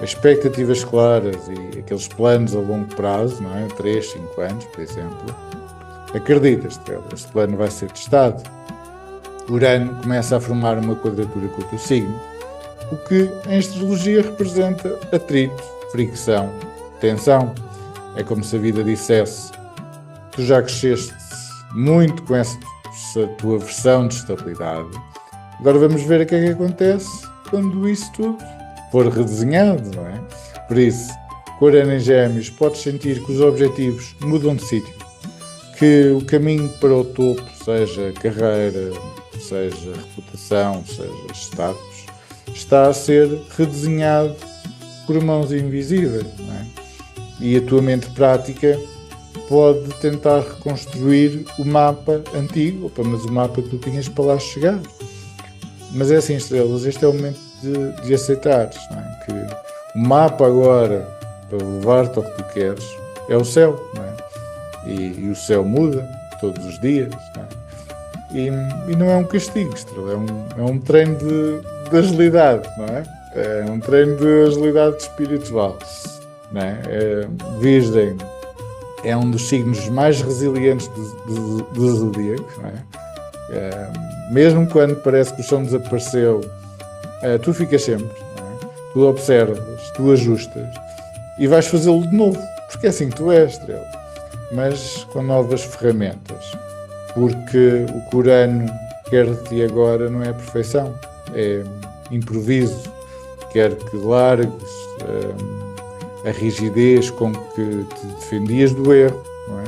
expectativas claras e aqueles planos a longo prazo, não é? 3, 5 anos, por exemplo, acredita, Estrela, este plano vai ser testado. Urano começa a formar uma quadratura com o teu signo, o que em astrologia representa atrito, fricção, tensão. É como se a vida dissesse: tu já cresceste muito com essa tua versão de estabilidade, agora vamos ver o que é que acontece quando isso tudo for redesenhado, não é? Por isso, com Urano em Gêmeos, podes sentir que os objetivos mudam de sítio, que o caminho para o topo, seja carreira, seja reputação, seja status, está a ser redesenhado por mãos invisíveis, não é? E a tua mente prática pode tentar reconstruir o mapa antigo, mas o mapa que tu tinhas para lá chegar. Mas é assim, Estrelas, este é o momento de aceitares, não é? Que o mapa agora, para levar-te ao que tu queres, é o céu, não é? E o céu muda todos os dias, não é? E não é um castigo, Estrela, é um treino de agilidade, não é? É um treino de agilidade espiritual, não é? Virgem é um dos signos mais resilientes do zodíaco, não é? Mesmo quando parece que o chão desapareceu, tu ficas sempre, não é? Tu observas, tu ajustas e vais fazê-lo de novo, porque é assim que tu és, Estrela, mas com novas ferramentas, porque o que Urano quer de ti agora não é a perfeição, é improviso, quer que largues a rigidez com que te defendias do erro, não é?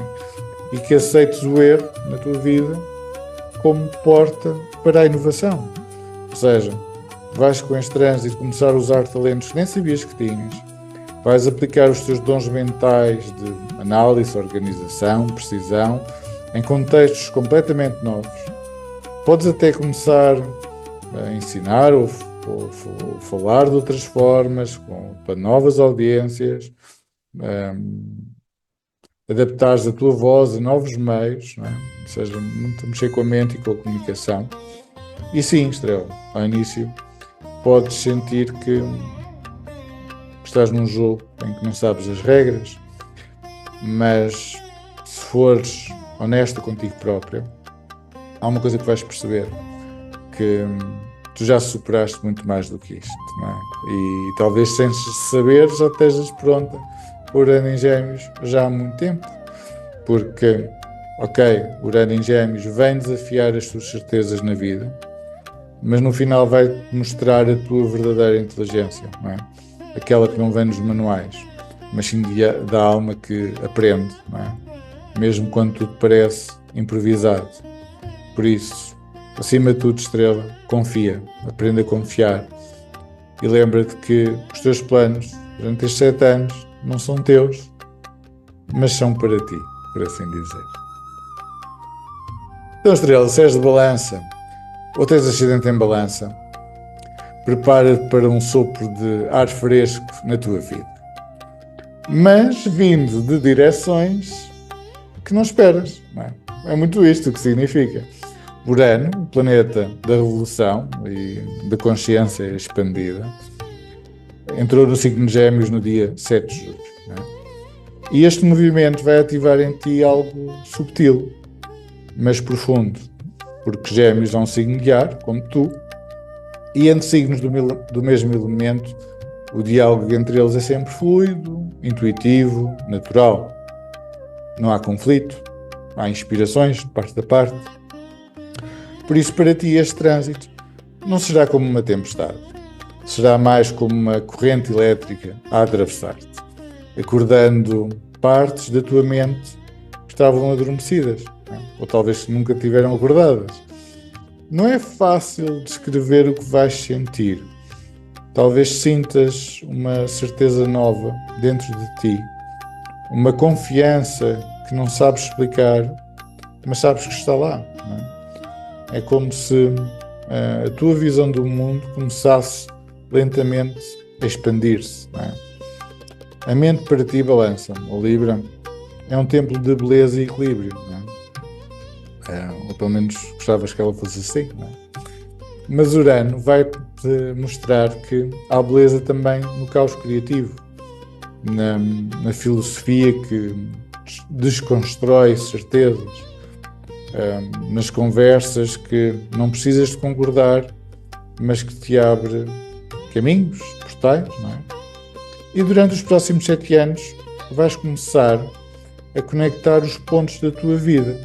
E que aceites o erro na tua vida como porta para a inovação. Ou seja, vais com este trânsito começar a usar talentos que nem sabias que tinhas, vais aplicar os teus dons mentais de análise, organização, precisão, em contextos completamente novos. Podes até começar a ensinar ou falar de outras formas, para novas audiências, adaptares a tua voz a novos meios, não é? Ou seja, muito mexer com a mente e com a comunicação. E sim, Estrela, ao início podes sentir que estás num jogo em que não sabes as regras, mas se fores honesta contigo própria, há uma coisa que vais perceber, que tu já superaste muito mais do que isto, não é? E talvez sem saber já estejas pronta por Urano em Gêmeos já há muito tempo, porque, ok, Urano em Gêmeos vem desafiar as tuas certezas na vida, mas no final vai-te mostrar a tua verdadeira inteligência, não é? Aquela que não vem nos manuais, mas sim da alma que aprende, não é? Mesmo quando tudo parece improvisado. Por isso, acima de tudo, Estrela, confia, aprende a confiar e lembra-te que os teus planos durante estes 7 anos não são teus, mas são para ti, por assim dizer. Então, Estrela, se és de Balança ou tens ascendente em Balança, prepara-te para um sopro de ar fresco na tua vida, mas vindo de direções que não esperas, não é? É muito isto que significa. Urano, o planeta da revolução e da consciência expandida, entrou no signo de Gêmeos no dia 7 de julho. Não é? E este movimento vai ativar em ti algo subtil, mas profundo, porque Gêmeos é um signo de ar, como tu, e entre signos do mesmo elemento, o diálogo entre eles é sempre fluido, intuitivo, natural. Não há conflito, há inspirações de parte a parte. Por isso, para ti, este trânsito não será como uma tempestade, será mais como uma corrente elétrica a atravessar-te, acordando partes da tua mente que estavam adormecidas, ou talvez nunca tiveram acordadas. Não é fácil descrever o que vais sentir. Talvez sintas uma certeza nova dentro de ti, uma confiança que não sabes explicar, mas sabes que está lá. Não é? É como se a tua visão do mundo começasse lentamente a expandir-se. Não é? A mente para ti, Balança, ou Libra, é um templo de beleza e equilíbrio. Não é? Ou pelo menos gostavas que ela fosse assim. Não é? Mas Urano vai-te mostrar que há beleza também no caos criativo, na filosofia que desconstrói certezas, nas conversas que não precisas de concordar, mas que te abre caminhos, portais, não é? E durante os próximos 7 anos vais começar a conectar os pontos da tua vida,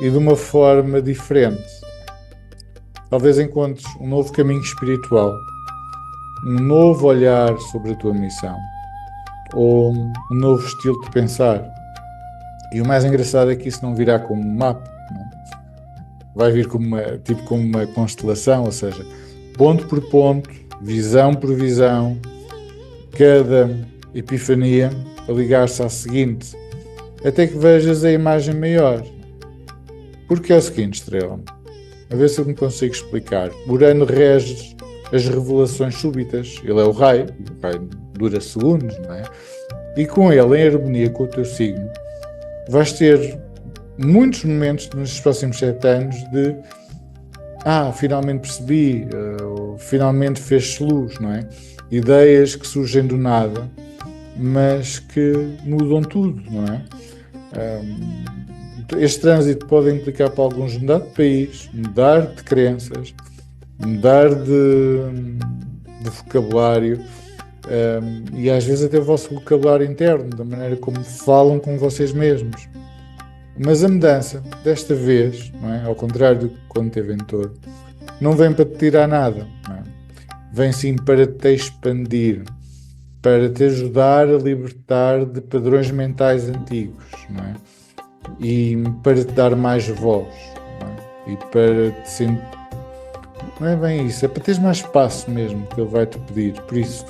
e de uma forma diferente. Talvez encontres um novo caminho espiritual, um novo olhar sobre a tua missão, ou um novo estilo de pensar. E o mais engraçado é que isso não virá como um mapa, não é? Vai vir como uma constelação, ou seja, ponto por ponto, visão por visão, cada epifania a ligar-se à seguinte, até que vejas a imagem maior. Porque é o seguinte, Estrela, a ver se eu me consigo explicar. Urano rege as revelações súbitas, ele é o raio dura segundos, não é? E com ele, em harmonia com o teu signo, vais ter muitos momentos nos próximos 7 anos de finalmente percebi, finalmente fez-se luz, não é? Ideias que surgem do nada, mas que mudam tudo, não é? Este trânsito pode implicar para alguns mudar de país, mudar de crenças, mudar de vocabulário, e às vezes até o vosso vocabulário interno, da maneira como falam com vocês mesmos. Mas a mudança, desta vez, não é? Ao contrário do que quando teve em todo, não vem para te tirar nada, não é? Vem sim para te expandir, para te ajudar a libertar de padrões mentais antigos, não é? E para te dar mais voz, não é? E para te sentir... Não é bem isso, é para teres mais espaço mesmo que ele vai te pedir. Por isso,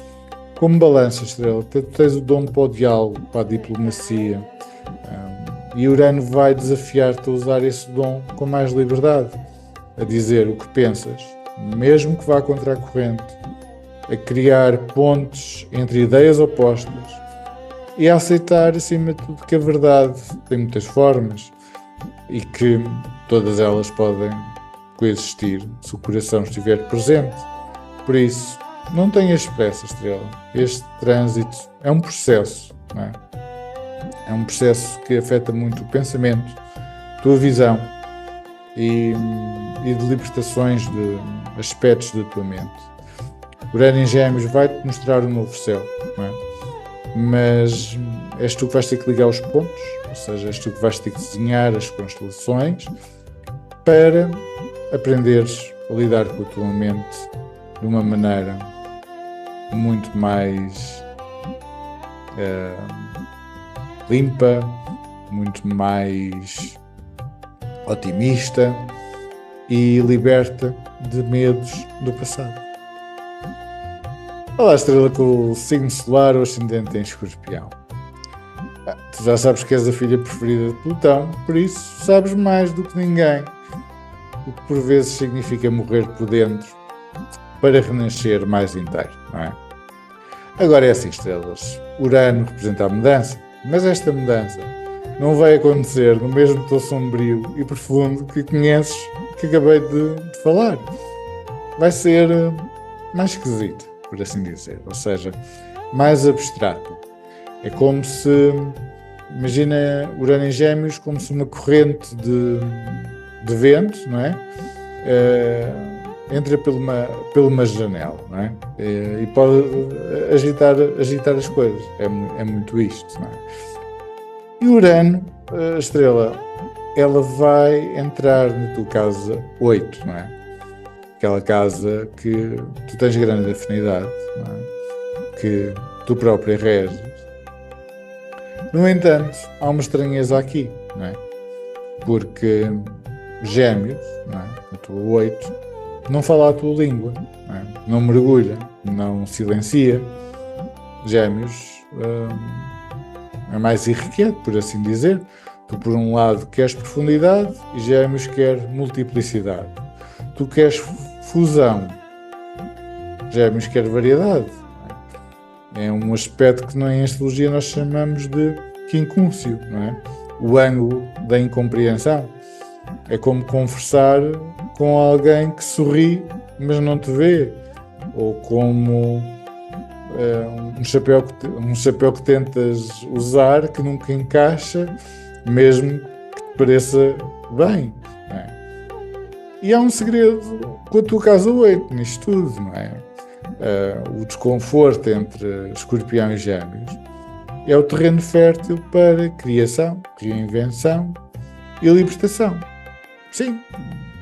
como balança, Estrela, tu tens o dom para o diálogo, para a diplomacia, e Urano vai desafiar-te a usar esse dom com mais liberdade, a dizer o que pensas, mesmo que vá contra a corrente, a criar pontes entre ideias opostas e a aceitar, acima de tudo, que a verdade tem muitas formas e que todas elas podem coexistir se o coração estiver presente. Por isso, não tenhas pressa, Estrela. Este trânsito é um processo, não é? É um processo que afeta muito o pensamento, a tua visão e de libertações de aspectos da tua mente. Urano em Gêmeos vai-te mostrar um novo céu, não é? Mas és tu que vais ter que ligar os pontos, ou seja, és tu que vais ter que desenhar as constelações para aprenderes a lidar com a tua mente de uma maneira muito mais limpa, muito mais otimista e liberta de medos do passado. Olá, Estrela, com o signo solar ou ascendente em Escorpião. Tu já sabes que és a filha preferida de Plutão, por isso sabes mais do que ninguém, o que por vezes significa morrer por dentro para renascer mais inteiro, não é? Agora é assim, Estrelas, Urano representa a mudança, mas esta mudança não vai acontecer no mesmo tom sombrio e profundo que conheces, que acabei de falar. Vai ser mais esquisito, por assim dizer, ou seja, mais abstrato. É como se, imagina Urano em Gêmeos como se uma corrente de vento, não é? Entra por uma janela, não é? E pode agitar as coisas. É muito isto, não é? E Urano, a Estrela, ela vai entrar na tua casa 8, não é? Aquela casa que tu tens grande afinidade, não é? Que tu própria reges. No entanto, há uma estranheza aqui, não é? Porque Gêmeos, não é? A tua 8, não fala a tua língua, não é? Não mergulha, não silencia. Gêmeos é mais irrequieto, por assim dizer. Tu, por um lado, queres profundidade e Gêmeos quer multiplicidade. Tu queres fusão, Gêmeos quer variedade. É um aspecto que em astrologia nós chamamos de quincúncio, não é? O ângulo da incompreensão. É como conversar com alguém que sorri, mas não te vê, ou como um chapéu que tentas usar que nunca encaixa, mesmo que te pareça bem, não é? E há um segredo com a tua casa 8 nisto tudo, não é? O desconforto entre Escorpião e Gêmeos é o terreno fértil para criação, reinvenção e libertação. Sim,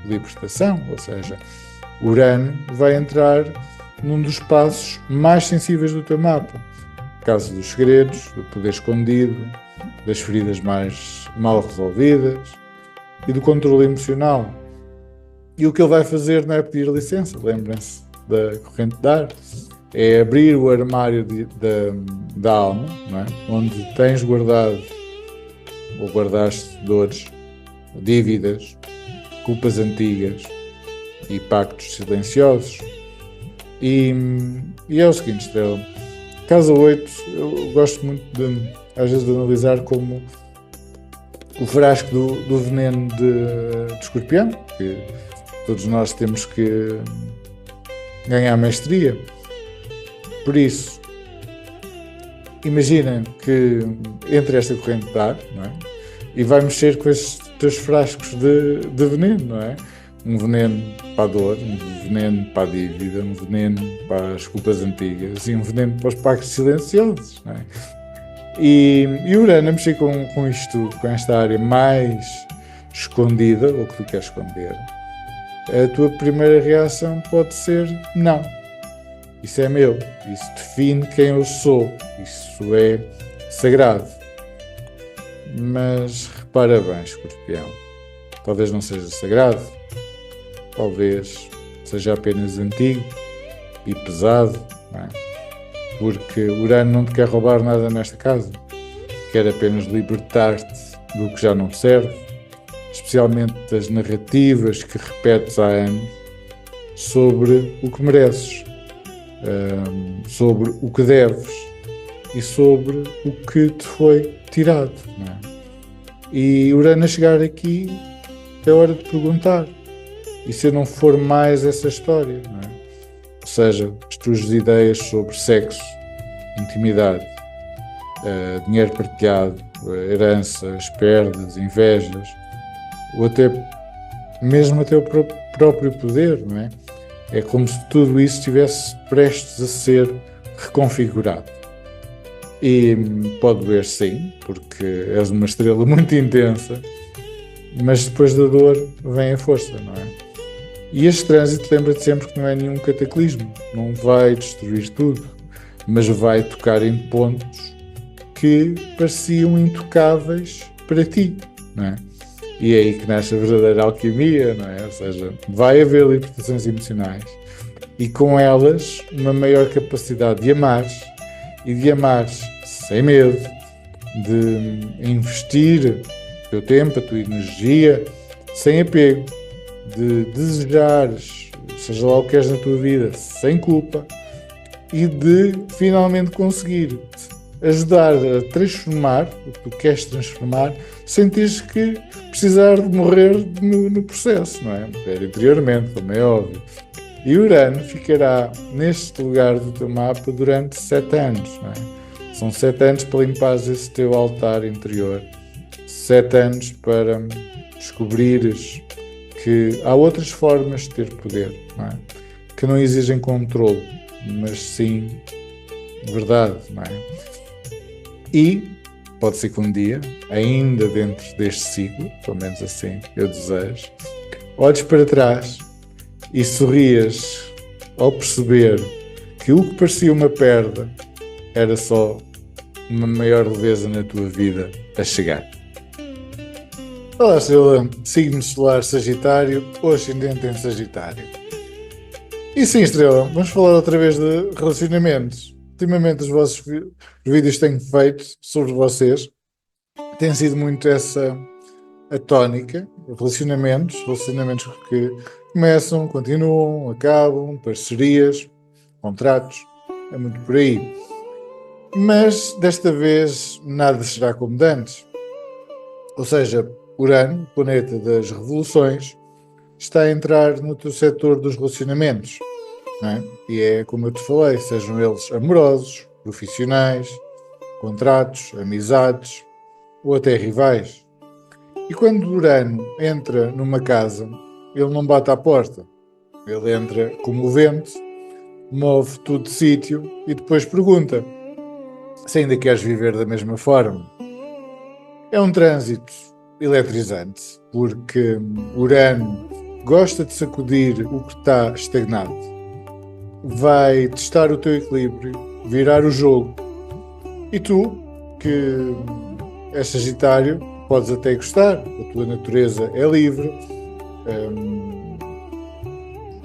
libertação, ou seja, Urano vai entrar num dos passos mais sensíveis do teu mapa. Casa dos segredos, do poder escondido, das feridas mais mal resolvidas e do controle emocional. E o que ele vai fazer não é pedir licença, lembrem-se da corrente de ar, é abrir o armário da alma, não é? Onde tens guardado ou guardaste dores, dívidas, culpas antigas e pactos silenciosos. E é o seguinte, Estrela, casa 8, eu gosto muito às vezes de analisar como o frasco do veneno de Escorpião, que todos nós temos que ganhar mestria. Por isso, imaginem que entre esta corrente de ar, não é? E vai mexer com estes teus frascos de veneno, não é? Um veneno para a dor, um veneno para a dívida, um veneno para as culpas antigas e um veneno para os pactos silenciosos, não é? E Urano a mexer com isto tudo, com esta área mais escondida, ou que tu queres esconder, a tua primeira reação pode ser não. Isso é meu, isso define quem eu sou, isso é sagrado. Mas repara bem, Escorpião, talvez não seja sagrado, talvez seja apenas antigo e pesado, não é? Porque Urano não te quer roubar nada nesta casa, quer apenas libertar-te do que já não serve, especialmente das narrativas que repetes há anos sobre o que mereces, sobre o que deves e sobre o que te foi tirado, não é? E Urano a chegar aqui é hora de perguntar: e se eu não for mais essa história, não é? Ou seja, as tuas ideias sobre sexo, intimidade, dinheiro partilhado, heranças, perdas, invejas, ou até mesmo até o próprio poder, não é? É como se tudo isso estivesse prestes a ser reconfigurado. E pode doer sim, porque és uma estrela muito intensa, mas depois da dor vem a força, não é? E este trânsito lembra-te sempre que não é nenhum cataclismo, não vai destruir tudo, mas vai tocar em pontos que pareciam intocáveis para ti, não é? E é aí que nasce a verdadeira alquimia, não é? Ou seja, vai haver libertações emocionais e com elas uma maior capacidade de amar e de amar sem medo, de investir o teu tempo, a tua energia sem apego, de desejares, seja lá o que queres na tua vida, sem culpa e de finalmente conseguir ajudar a transformar o que tu queres transformar sem teres que precisar de morrer no processo, não é? Morrer interiormente, como é óbvio. E Urano ficará neste lugar do teu mapa durante 7 anos, não é? São 7 anos para limpares esse teu altar interior, 7 anos para descobrires que há outras formas de ter poder, não é? Que não exigem controle, mas sim verdade, não é? E pode ser que um dia, ainda dentro deste ciclo, pelo menos assim eu desejo, olhes para trás e sorrias ao perceber que o que parecia uma perda era só uma maior leveza na tua vida a chegar. Olá, Estrela, signo solar Sagitário ou ascendente em Sagitário. E sim, Estrela, vamos falar outra vez de relacionamentos. Ultimamente os vossos vídeos que tenho feito sobre vocês tem sido muito essa a tónica, relacionamentos que começam, continuam, acabam, parcerias, contratos, é muito por aí. Mas desta vez nada será como de antes. Ou seja, Urano, planeta das revoluções, está a entrar no teu setor dos relacionamentos, não é? E é como eu te falei, sejam eles amorosos, profissionais, contratos, amizades ou até rivais. E quando Urano entra numa casa, ele não bate à porta. Ele entra como o vento, move tudo de sítio e depois pergunta se ainda queres viver da mesma forma. É um trânsito eletrizante, porque Urano gosta de sacudir o que está estagnado. Vai testar o teu equilíbrio, virar o jogo. E tu, que és Sagitário, podes até gostar, a tua natureza é livre.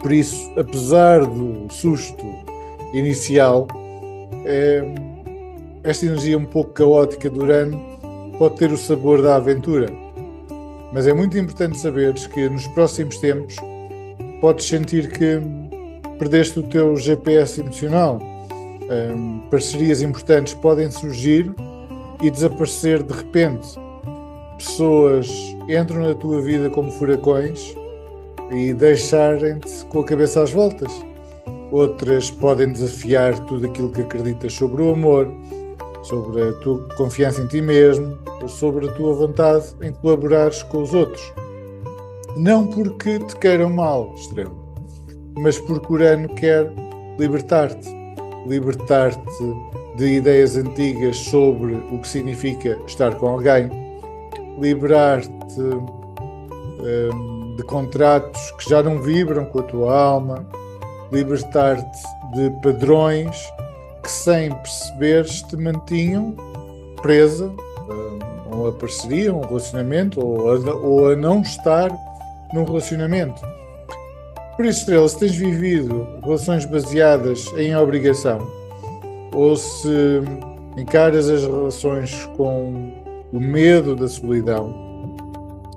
Por isso, apesar do susto inicial, esta energia um pouco caótica do Urano pode ter o sabor da aventura. Mas é muito importante saberes que nos próximos tempos podes sentir que perdeste o teu GPS emocional. Parcerias importantes podem surgir e desaparecer de repente. Pessoas entram na tua vida como furacões e deixarem-te com a cabeça às voltas. Outras podem desafiar tudo aquilo que acreditas sobre o amor, sobre a tua confiança em ti mesmo ou sobre a tua vontade em colaborares com os outros. Não porque te queiram mal, Estrela, mas porque Urano quer libertar-te. Libertar-te de ideias antigas sobre o que significa estar com alguém, liberar-te de contratos que já não vibram com a tua alma, libertar-te de padrões que sem perceberes te mantinham presa a uma parceria, a um relacionamento ou a não estar num relacionamento. Por isso, Estrela, se tens vivido relações baseadas em obrigação ou se encaras as relações com o medo da solidão,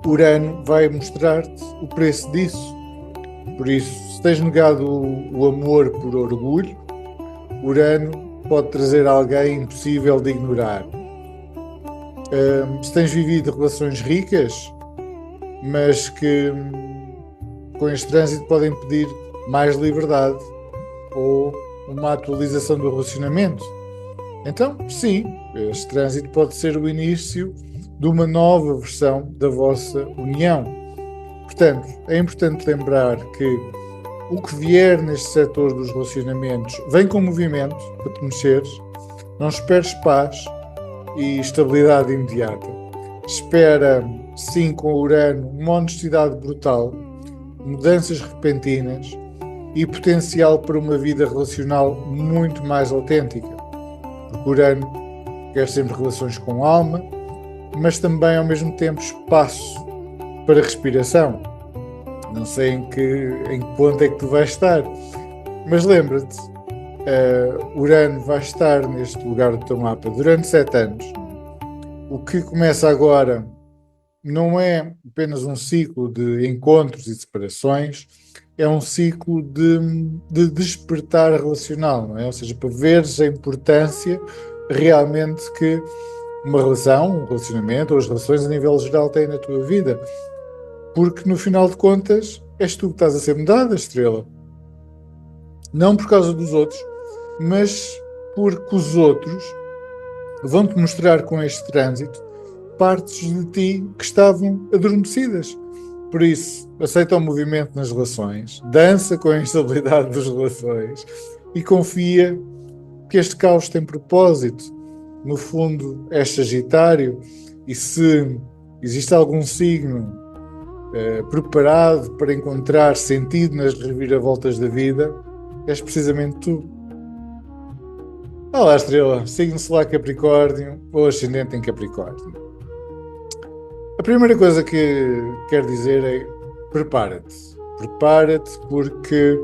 Urano vai mostrar-te o preço disso. Por isso, se tens negado o amor por orgulho, Urano pode trazer alguém impossível de ignorar. Se tens vivido relações ricas, mas que com este trânsito podem pedir mais liberdade ou uma atualização do relacionamento, então, sim, este trânsito pode ser o início de uma nova versão da vossa união. Portanto, é importante lembrar que o que vier neste setor dos relacionamentos vem com movimento para te mexeres. Não esperes paz e estabilidade imediata. Espera, sim, com o Urano, uma honestidade brutal, mudanças repentinas e potencial para uma vida relacional muito mais autêntica. Porque Urano quer sempre relações com alma, mas também ao mesmo tempo espaço para respiração. Não sei em que ponto é que tu vais estar, mas lembra-te, Urano vai estar neste lugar do teu mapa durante 7 anos. O que começa agora não é apenas um ciclo de encontros e separações, é um ciclo de despertar relacional, não é? Ou seja, para veres a importância realmente que uma relação, um relacionamento ou as relações a nível geral têm na tua vida. Porque no final de contas és tu que estás a ser mudada, Estrela. Não por causa dos outros, mas porque os outros vão-te mostrar com este trânsito partes de ti que estavam adormecidas. Por isso, aceita o movimento nas relações, dança com a instabilidade das relações e confia que este caos tem propósito. No fundo, és Sagitário e se existe algum signo preparado para encontrar sentido nas reviravoltas da vida, és precisamente tu. Olá, Estrela, signo solar Capricórnio ou ascendente em Capricórnio. A primeira coisa que quero dizer é prepara-te. Prepara-te porque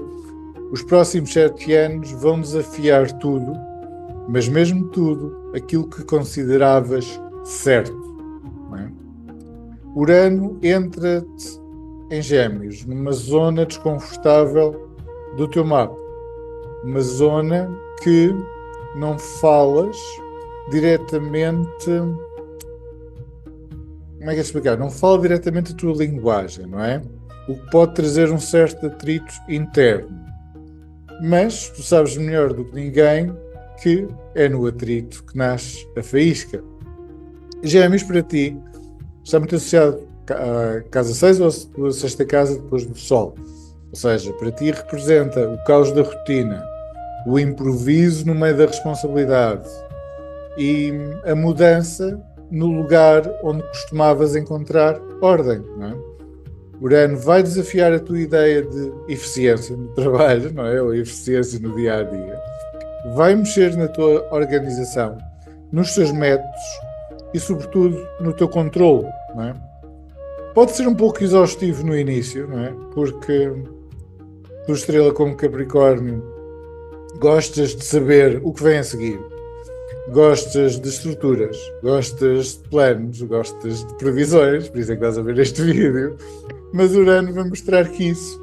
os próximos 7 anos vão desafiar tudo, mas mesmo tudo, aquilo que consideravas certo. Não é? Urano entra-te em Gêmeos, numa zona desconfortável do teu mapa. Uma zona que não falas diretamente. Como é que é explicar? Não fala diretamente a tua linguagem, não é? o que pode trazer um certo atrito interno. Mas tu sabes melhor do que ninguém que é no atrito que nasce a faísca. Gêmeos, para ti, está muito associado à casa 6 ou à sexta casa depois do Sol. Ou seja, para ti representa o caos da rotina, o improviso no meio da responsabilidade e a mudança no lugar onde costumavas encontrar ordem, não é? Urano vai desafiar a tua ideia de eficiência no trabalho, não é? Ou eficiência no dia a dia. Vai mexer na tua organização, nos teus métodos e, sobretudo, no teu controle, não é? Pode ser um pouco exaustivo no início, não é? Porque tu, estrela como Capricórnio, gostas de saber o que vem a seguir. Gostas de estruturas, gostas de planos, gostas de previsões, por isso é que estás a ver este vídeo. Mas Urano vai mostrar que isso,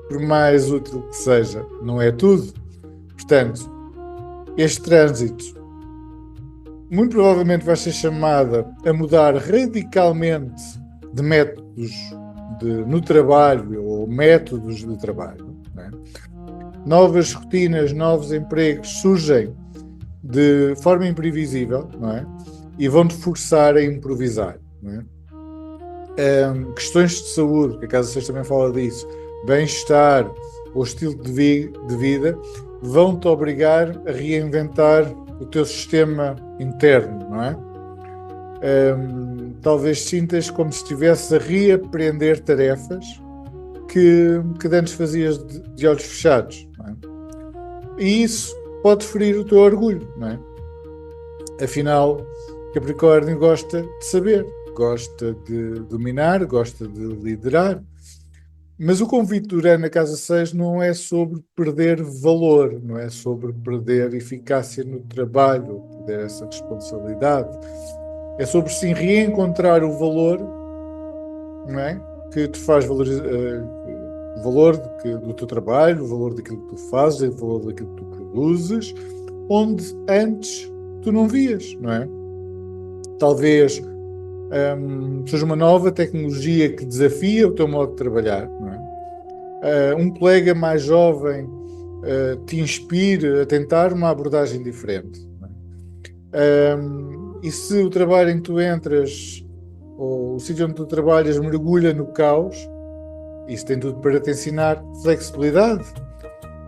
por mais útil que seja, não é tudo. Portanto, este trânsito muito provavelmente vai ser chamada a mudar radicalmente de métodos no trabalho ou métodos de trabalho, não é? Novas rotinas, novos empregos surgem de forma imprevisível, não é? E vão-te forçar a improvisar, não é? Questões de saúde, que a Casa 6 também fala disso, bem-estar ou estilo de vida, vão-te obrigar a reinventar o teu sistema interno, não é? Talvez sintas como se estivesse a reaprender tarefas que antes fazias de olhos fechados, não é? E isso pode ferir o teu orgulho, não é? Afinal, Capricórnio gosta de saber, gosta de dominar, gosta de liderar. Mas o convite de Urano na Casa 6 não é sobre perder valor, não é sobre perder eficácia no trabalho, perder essa responsabilidade. É sobre sim reencontrar o valor, não é? Que te faz valorizar, o valor do teu trabalho, o valor daquilo que tu fazes, o valor daquilo que tu produzes, onde antes tu não vias, não é? Talvez seja uma nova tecnologia que desafia o teu modo de trabalhar, não é? Um colega mais jovem te inspire a tentar uma abordagem diferente, não é? E se o trabalho em que tu entras ou o sítio onde tu trabalhas mergulha no caos, isso tem tudo para te ensinar flexibilidade.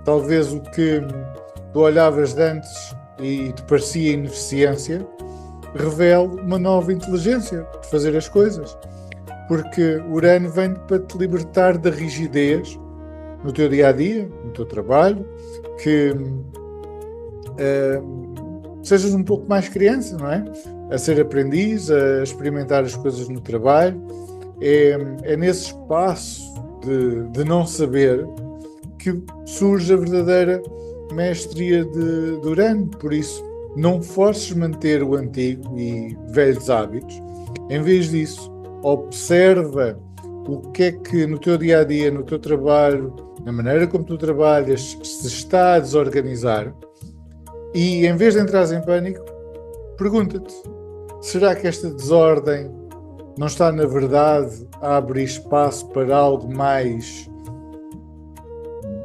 Talvez o que tu olhavas de antes e te parecia ineficiência revele uma nova inteligência de fazer as coisas, porque Urano vem para te libertar da rigidez no teu dia-a-dia, no teu trabalho, que sejas um pouco mais criança, não é? A ser aprendiz, a experimentar as coisas no trabalho. É nesse espaço de não saber que surge a verdadeira mestria de Urano. Por isso, não forces manter o antigo e velhos hábitos. Em vez disso, observa o que é que no teu dia-a-dia, no teu trabalho, na maneira como tu trabalhas, se está a desorganizar. E em vez de entrares em pânico, pergunta-te: será que esta desordem não está, na verdade, a abrir espaço para algo mais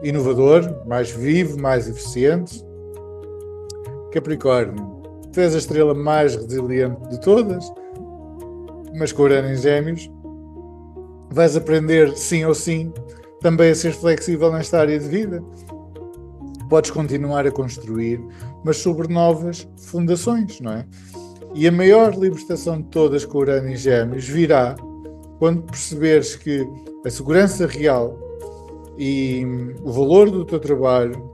inovador, mais vivo, mais eficiente? Capricórnio, tu és a estrela mais resiliente de todas, mas com Urano em Gêmeos vais aprender, sim ou sim, também a ser flexível nesta área de vida. Podes continuar a construir, mas sobre novas fundações, não é? E a maior libertação de todas com Urano em Gêmeos virá quando perceberes que a segurança real e o valor do teu trabalho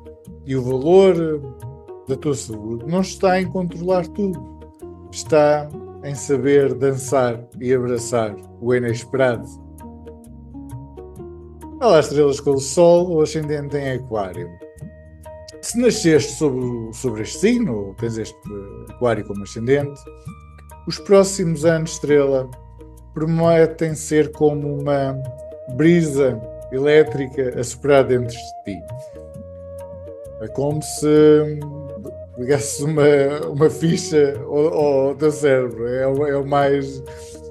e o valor da tua saúde não está em controlar tudo, está em saber dançar e abraçar o inesperado. Olá, estrelas com o Sol, o ascendente em Aquário. Se nasceste sobre este signo, ou tens este Aquário como ascendente, os próximos anos, estrela, prometem ser como uma brisa elétrica a soprar dentro de ti. É como se ligasses uma ficha ao teu cérebro. É o mais,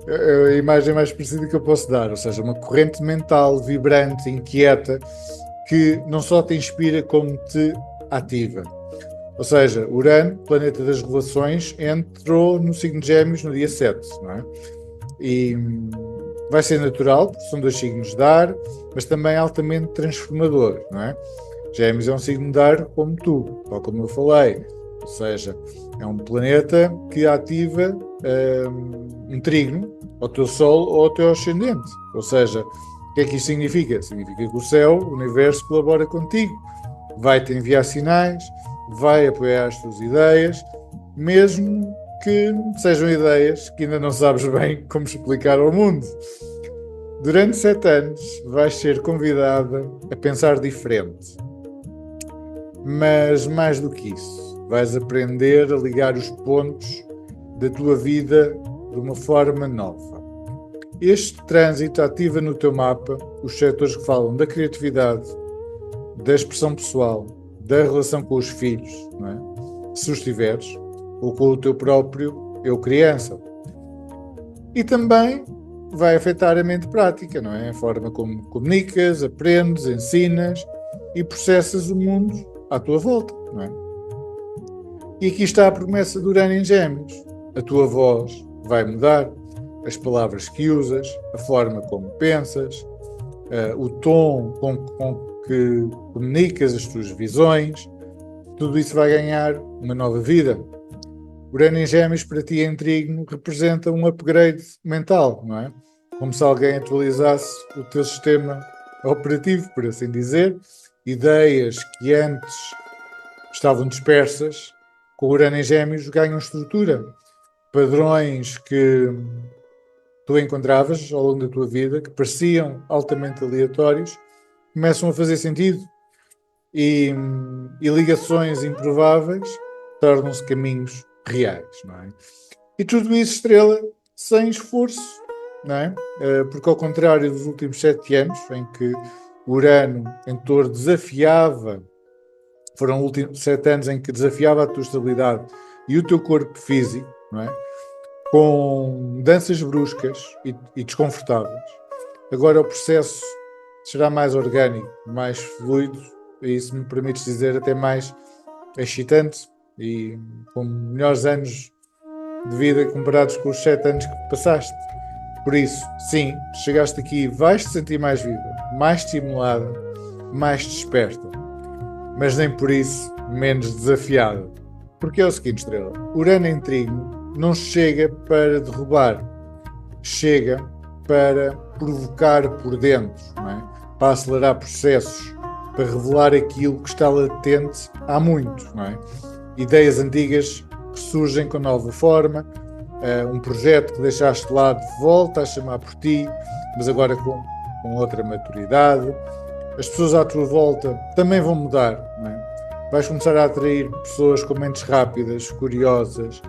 é a imagem mais parecida que eu posso dar. Ou seja, uma corrente mental vibrante, inquieta, que não só te inspira como te ativa. Ou seja, Urano, planeta das relações, entrou no signo de Gêmeos no dia 7, não é? E vai ser natural, porque são dois signos de ar, mas também altamente transformador, não é? Gêmeos é um signo de ar como tu, tal como eu falei. Ou seja, é um planeta que ativa um trígono ao teu Sol ou ao teu ascendente. Ou seja, o que é que isso significa? Significa que o céu, o universo, colabora contigo. Vai-te enviar sinais, vai apoiar as tuas ideias, mesmo que sejam ideias que ainda não sabes bem como explicar ao mundo. Durante 7 anos vais ser convidada a pensar diferente. Mas mais do que isso, vais aprender a ligar os pontos da tua vida de uma forma nova. Este trânsito ativa no teu mapa os setores que falam da criatividade, da expressão pessoal, da relação com os filhos, não é? Se os tiveres, ou com o teu próprio eu criança. E também vai afetar a mente prática, não é? A forma como comunicas, aprendes, ensinas e processas o mundo à tua volta, não é? E aqui está a promessa de Urano em Gêmeos. A tua voz vai mudar, as palavras que usas, a forma como pensas, o tom com que comunicas as tuas visões, tudo isso vai ganhar uma nova vida. Urano em Gêmeos para ti em Trígono representa um upgrade mental, não é? Como se alguém atualizasse o teu sistema operativo, por assim dizer. Ideias que antes estavam dispersas, com Urano em Gêmeos ganham estrutura. Padrões que tu encontravas ao longo da tua vida, que pareciam altamente aleatórios, começam a fazer sentido. E ligações improváveis tornam-se caminhos reais, não é? E tudo isso, Estrela, sem esforço, não é? Porque ao contrário dos últimos 7 anos, em que Urano em Touro desafiava, foram os últimos 7 anos em que desafiava a tua estabilidade e o teu corpo físico, não é? Com mudanças bruscas e desconfortáveis. Agora o processo será mais orgânico, mais fluido, e isso me permite dizer até mais excitante e com melhores anos de vida comparados com os 7 anos que passaste. Por isso, sim, chegaste aqui e vais-te sentir mais viva, mais estimulada, mais desperta, mas nem por isso menos desafiada. Porque é o seguinte, Estrela, Urano em Trígono não chega para derrubar, chega para provocar por dentro, não é? Para acelerar processos, para revelar aquilo que está latente há muito, não é? Ideias antigas que surgem com nova forma, um projeto que deixaste de lado volta a chamar por ti, mas agora com outra maturidade. As pessoas à tua volta também vão mudar, não é? Vais começar a atrair pessoas com mentes rápidas, curiosas,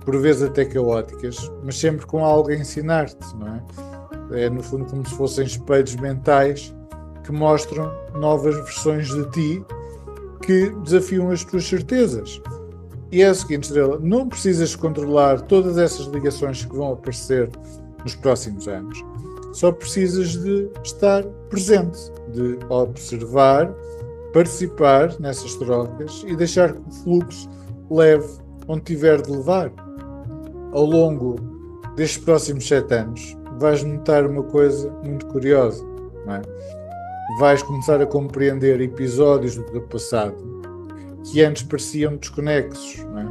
por vezes até caóticas, mas sempre com algo a ensinar-te, não é? É no fundo como se fossem espelhos mentais que mostram novas versões de ti que desafiam as tuas certezas. E é o seguinte, Estrela, não precisas controlar todas essas ligações que vão aparecer nos próximos anos. Só precisas de estar presente, de observar, participar nessas trocas e deixar que o fluxo leve onde tiver de levar. Ao longo destes próximos 7 anos, vais notar uma coisa muito curiosa, não é? Vais começar a compreender episódios do teu passado que antes pareciam desconexos, não é?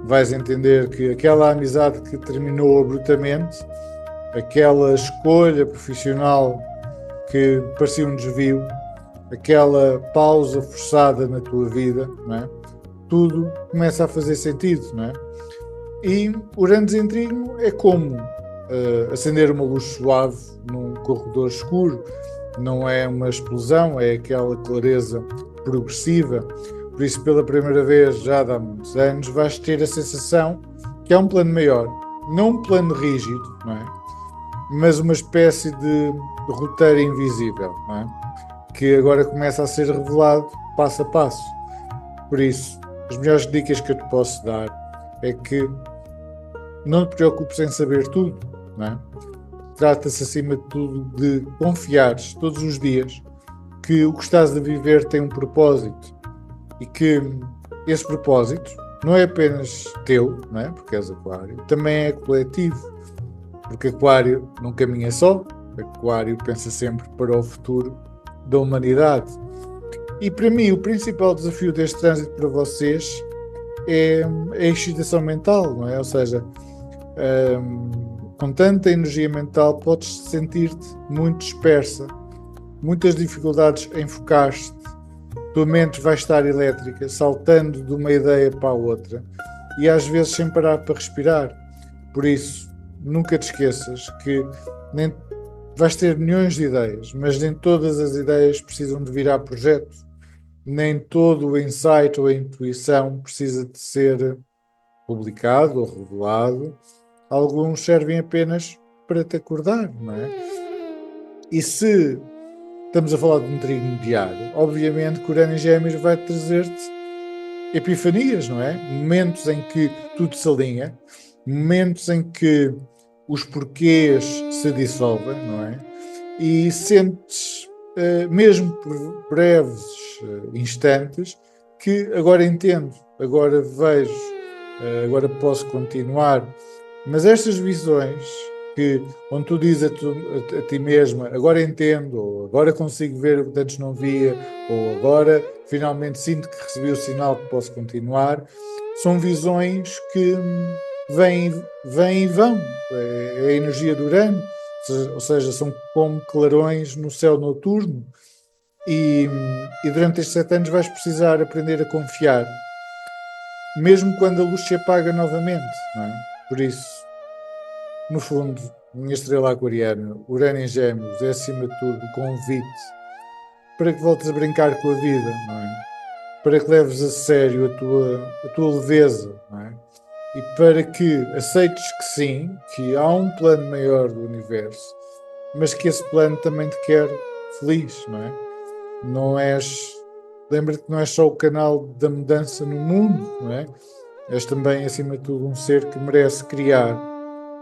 Vais entender que aquela amizade que terminou abruptamente, aquela escolha profissional que parecia um desvio, aquela pausa forçada na tua vida, não é? Tudo começa a fazer sentido, não é? E Urano em Trígono é como acender uma luz suave num corredor escuro. Não é uma explosão, é aquela clareza progressiva. Por isso, pela primeira vez, já há muitos anos, vais ter a sensação que há um plano maior. Não um plano rígido, não é? Mas uma espécie de roteiro invisível, não é? Que agora começa a ser revelado passo a passo. Por isso, as melhores dicas que eu te posso dar é que não te preocupes em saber tudo, não é? Trata-se, acima de tudo, de confiares todos os dias que o que estás a viver tem um propósito e que esse propósito não é apenas teu, não é? Porque és aquário, também é coletivo, porque aquário não caminha só, aquário pensa sempre para o futuro da humanidade. E para mim o principal desafio deste trânsito para vocês é a excitação mental, não é? Ou seja, com tanta energia mental podes sentir-te muito dispersa, muitas dificuldades em focar-te, tua mente vai estar elétrica, saltando de uma ideia para a outra e às vezes sem parar para respirar. Por isso, nunca te esqueças que nem vais ter milhões de ideias, mas nem todas as ideias precisam de virar projeto, nem todo o insight ou a intuição precisa de ser publicado ou revelado. Alguns servem apenas para te acordar, não é? E se estamos a falar de um trígono diário, obviamente que Urano em Gêmeos vai trazer-te epifanias, não é? Momentos em que tudo se alinha, momentos em que os porquês se dissolvem, não é? E sentes, mesmo por breves instantes, que agora entendo, agora vejo, agora posso continuar. Mas estas visões, onde tu dizes a ti mesma, agora entendo, ou agora consigo ver o que antes não via, ou agora finalmente sinto que recebi o sinal que posso continuar, são visões que vêm e vão. É a energia do Urano, ou seja, são como clarões no céu noturno. E durante estes 7 anos vais precisar aprender a confiar, mesmo quando a luz se apaga novamente, não é? Por isso, no fundo, minha estrela aquariana, Urano em Gêmeos, é acima de tudo o convite para que voltes a brincar com a vida, não é? Para que leves a sério a tua leveza, não é? E para que aceites que sim, que há um plano maior do universo, mas que esse plano também te quer feliz, não é? Lembra-te que não és só o canal da mudança no mundo, não é? És também, acima de tudo, um ser que merece criar,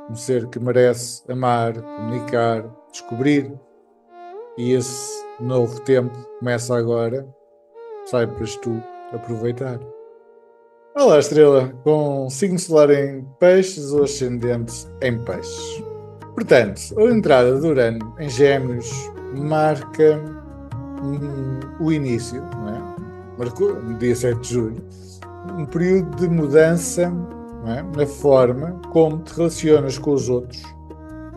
um ser que merece amar, comunicar, descobrir. E esse novo tempo começa agora, saibas tu aproveitar. Olá, estrela, com signo solar em peixes ou ascendente em peixes. Portanto, a entrada de Urano em Gêmeos marca o início, não é? Marcou no dia 7 de julho, um período de mudança, não é? Na forma como te relacionas com os outros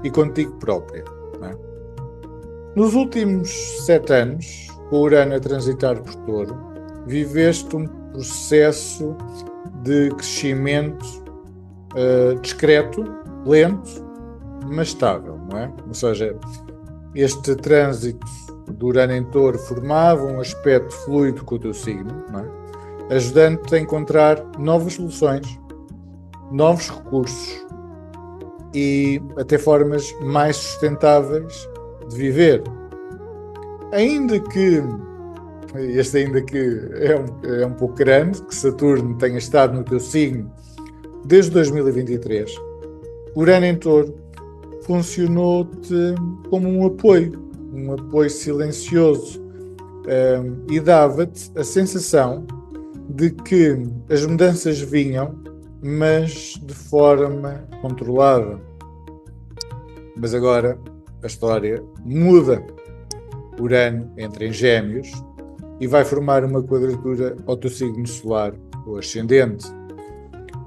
e contigo própria, não é? Nos últimos 7 anos, com o Urano a transitar por Touro, viveste um processo de crescimento discreto, lento, mas estável, não é? Ou seja, este trânsito do Urano em Touro formava um aspecto fluido com o teu signo, não é? Ajudando-te a encontrar novas soluções, novos recursos e até formas mais sustentáveis de viver. Ainda que é um pouco grande, que Saturno tenha estado no teu signo desde 2023, Urano em Touro funcionou-te como um apoio silencioso, e dava-te a sensação de que as mudanças vinham, mas de forma controlada. Mas agora a história muda. Urano entra em Gêmeos e vai formar uma quadratura ao teu signo solar, o ascendente.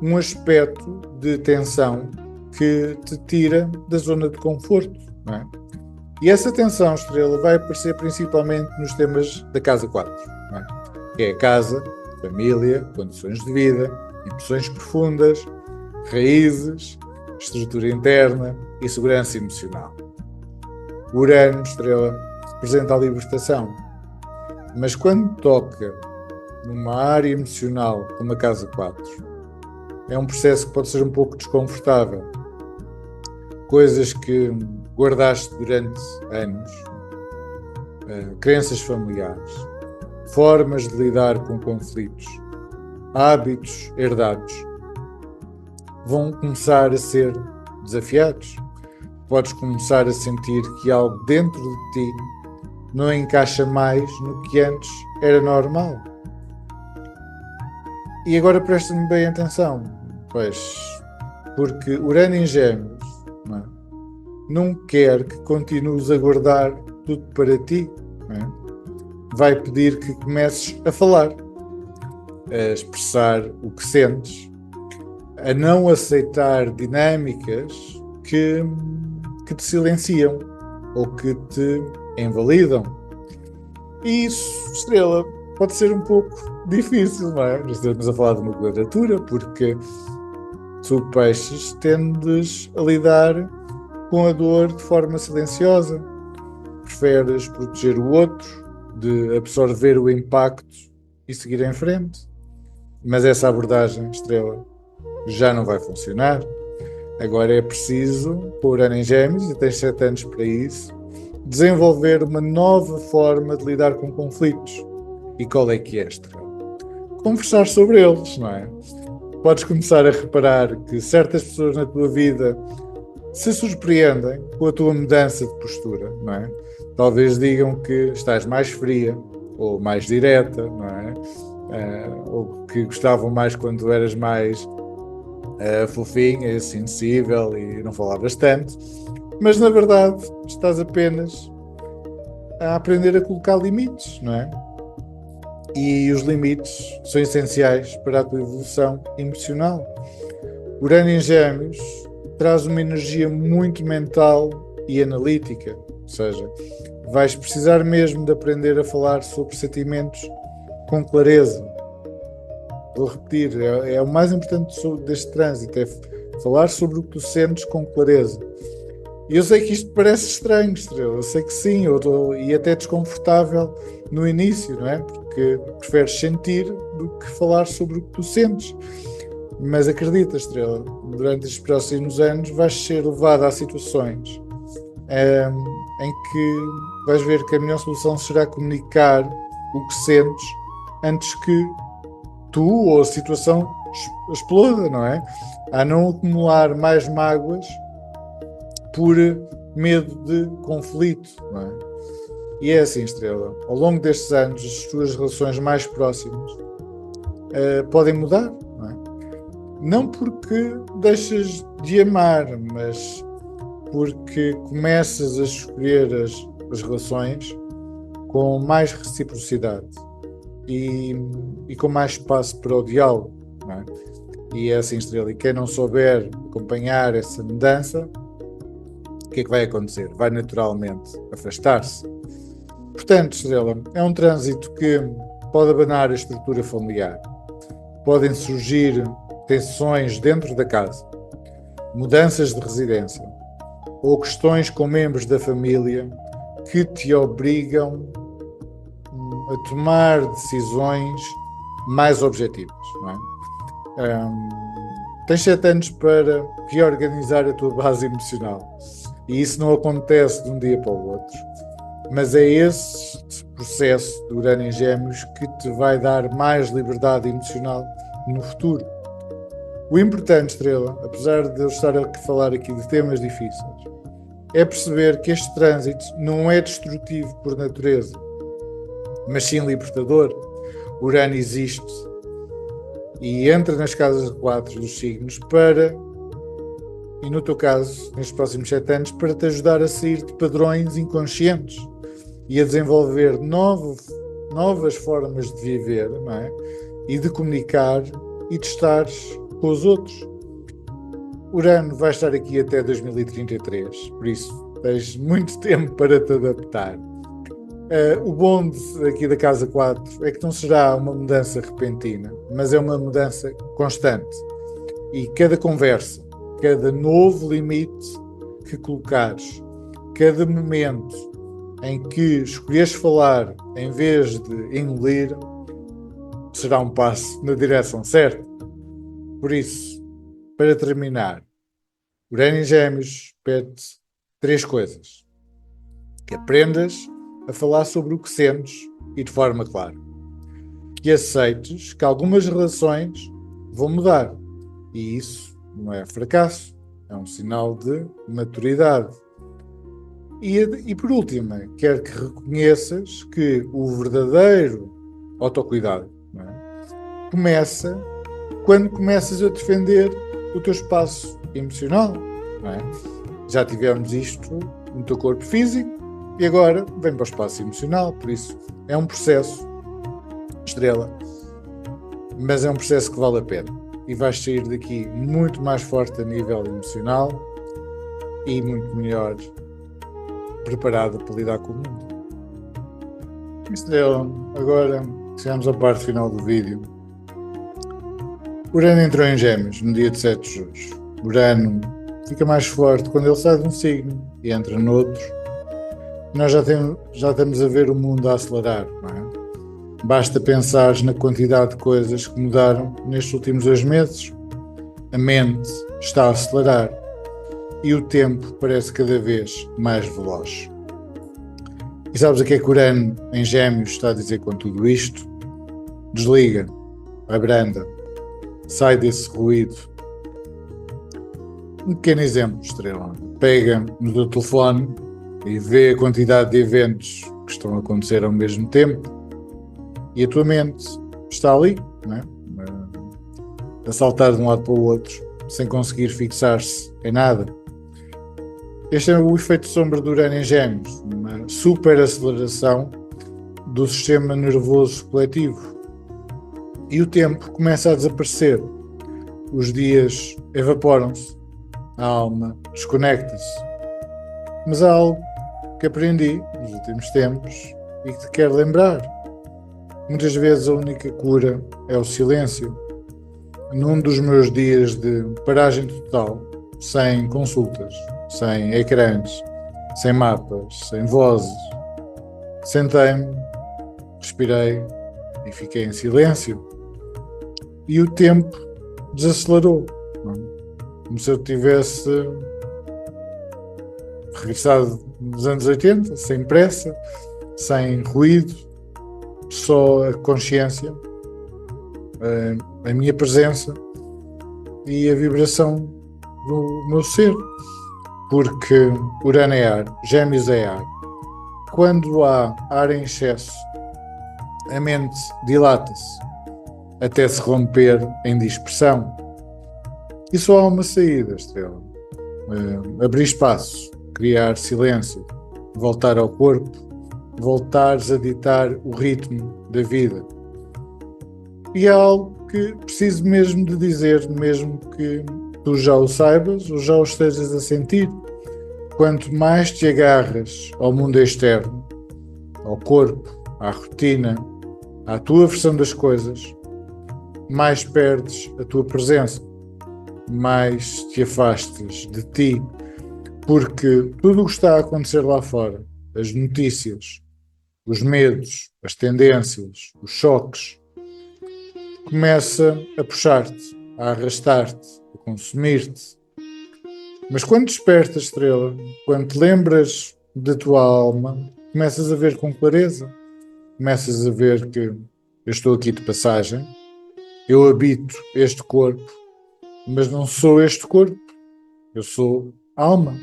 Um aspecto de tensão que te tira da zona de conforto, não é? E essa tensão, estrela, vai aparecer principalmente nos temas da casa 4, não é? Que é a casa, família, condições de vida, emoções profundas, raízes, estrutura interna e segurança emocional. O Urano, estrela, representa a libertação, mas quando toca numa área emocional como a casa 4, é um processo que pode ser um pouco desconfortável. Coisas que guardaste durante anos, crenças familiares, formas de lidar com conflitos, hábitos herdados vão começar a ser desafiados. Podes começar a sentir que algo dentro de ti não encaixa mais no que antes era normal. E agora presta-me bem atenção, pois, porque Urano em Gêmeos não quer que continues a guardar tudo para ti. Não é? Vai pedir que comeces a falar, a expressar o que sentes, a não aceitar dinâmicas que te silenciam ou que te invalidam. E isso, Estrela, pode ser um pouco difícil, não é? Estamos a falar de uma quadratura, porque tu, peixes, tendes a lidar com a dor de forma silenciosa. Preferes proteger o outro, de absorver o impacto e seguir em frente. Mas essa abordagem, Estrela, já não vai funcionar. Agora é preciso, por Urano em Gêmeos, e tens 7 anos para isso, desenvolver uma nova forma de lidar com conflitos. E qual é que é, Estrela? Conversar sobre eles, não é? Podes começar a reparar que certas pessoas na tua vida se surpreendem com a tua mudança de postura, não é? Talvez digam que estás mais fria ou mais direta, não é? Ou que gostavam mais quando eras mais fofinha, sensível e não falavas tanto, mas na verdade estás apenas a aprender a colocar limites, não é? E os limites são essenciais para a tua evolução emocional. Urano em Gêmeos traz uma energia muito mental e analítica, ou seja, vais precisar mesmo de aprender a falar sobre sentimentos com clareza. Vou repetir, é o mais importante deste trânsito, é falar sobre o que tu sentes com clareza. E eu sei que isto parece estranho, Estrela, eu sei que sim, e até desconfortável no início, não é? Porque preferes sentir do que falar sobre o que tu sentes. Mas acredita, Estrela, durante estes próximos anos vais ser levada a situações em que vais ver que a melhor solução será comunicar o que sentes antes que tu ou a situação exploda, não é? A não acumular mais mágoas por medo de conflito, não é? E é assim, Estrela, ao longo destes anos as tuas relações mais próximas podem mudar, não é? Não porque deixas de amar, mas porque começas a escolher as relações com mais reciprocidade e com mais espaço para o diálogo, não é? E é assim, Estrela, e quem não souber acompanhar essa mudança, o que é que vai acontecer? Vai naturalmente afastar-se. Portanto, Estrela, é um trânsito que pode abanar a estrutura familiar. Podem surgir tensões dentro da casa, mudanças de residência ou questões com membros da família que te obrigam a tomar decisões mais objetivas, não é? Tens 7 anos para reorganizar a tua base emocional e isso não acontece de um dia para o outro, mas é esse processo de Urano em Gêmeos que te vai dar mais liberdade emocional no futuro. O importante, Estrela, apesar de eu estar a falar aqui de temas difíceis, é perceber que este trânsito não é destrutivo por natureza, mas sim libertador. Urano existe e entra nas casas de 4 dos signos para, e no teu caso, nestes próximos 7 anos, para te ajudar a sair de padrões inconscientes e a desenvolver novas formas de viver, não é? E de comunicar e de estar com os outros. Urano vai estar aqui até 2033, por isso tens muito tempo para te adaptar. O bom aqui da Casa 4 é que não será uma mudança repentina, mas é uma mudança constante. E cada conversa, cada novo limite que colocares, cada momento em que escolheres falar em vez de engolir, será um passo na direção certa. Por isso, para terminar, Urano em Gêmeos pede 3 coisas. Que aprendas a falar sobre o que sentes e de forma clara. que aceites que algumas relações vão mudar. E isso não é fracasso, é um sinal de maturidade. E por último, quero que reconheças que o verdadeiro autocuidado, não é, começa quando começas a defender o teu espaço emocional. Não é? Já tivemos isto no teu corpo físico e agora vem para o espaço emocional. Por isso é um processo, Estrela, mas é um processo que vale a pena. E vais sair daqui muito mais forte a nível emocional e muito melhor preparada para lidar com o mundo. Estrela, agora chegamos à parte final do vídeo. Urano entrou em Gêmeos no dia de 7 de julho. Urano fica mais forte quando ele sai de um signo e entra noutro. Nós já estamos a ver o mundo a acelerar, não é? Basta pensar na quantidade de coisas que mudaram nestes últimos 2 meses. A mente está a acelerar e o tempo parece cada vez mais veloz. E sabes o que é que Urano em Gêmeos está a dizer com tudo isto? Desliga, abranda, sai desse ruído. Um pequeno exemplo, Estrela. Pega no teu telefone e vê a quantidade de eventos que estão a acontecer ao mesmo tempo e a tua mente está ali, não é? A saltar de um lado para o outro, sem conseguir fixar-se em nada. Este é o efeito sombra do Urano em Gêmeos, uma super aceleração do sistema nervoso coletivo. E o tempo começa a desaparecer. Os dias evaporam-se. A alma desconecta-se. Mas há algo que aprendi nos últimos tempos e que te quero lembrar. Muitas vezes a única cura é o silêncio. Num dos meus dias de paragem total, sem consultas, sem ecrãs, sem mapas, sem vozes, sentei-me, respirei e fiquei em silêncio. E o tempo desacelerou. Como se eu tivesse regressado nos anos 80, sem pressa, sem ruído, só a consciência, a minha presença e a vibração do meu ser. Porque Urano é ar, Gêmeos é ar. Quando há ar em excesso, a mente dilata-se até se romper em dispersão. E só há uma saída, Estrela. Abrir espaço, criar silêncio, voltar ao corpo, voltares a ditar o ritmo da vida. E é algo que preciso mesmo de dizer, mesmo que tu já o saibas ou já o estejas a sentir. Quanto mais te agarras ao mundo externo, ao corpo, à rotina, à tua versão das coisas, mais perdes a tua presença, mais te afastas de ti, porque tudo o que está a acontecer lá fora, as notícias, os medos, as tendências, os choques, começa a puxar-te, a arrastar-te, a consumir-te. Mas quando despertas, Estrela, quando te lembras da tua alma, começas a ver com clareza, começas a ver que eu estou aqui de passagem, eu habito este corpo, mas não sou este corpo, eu sou alma,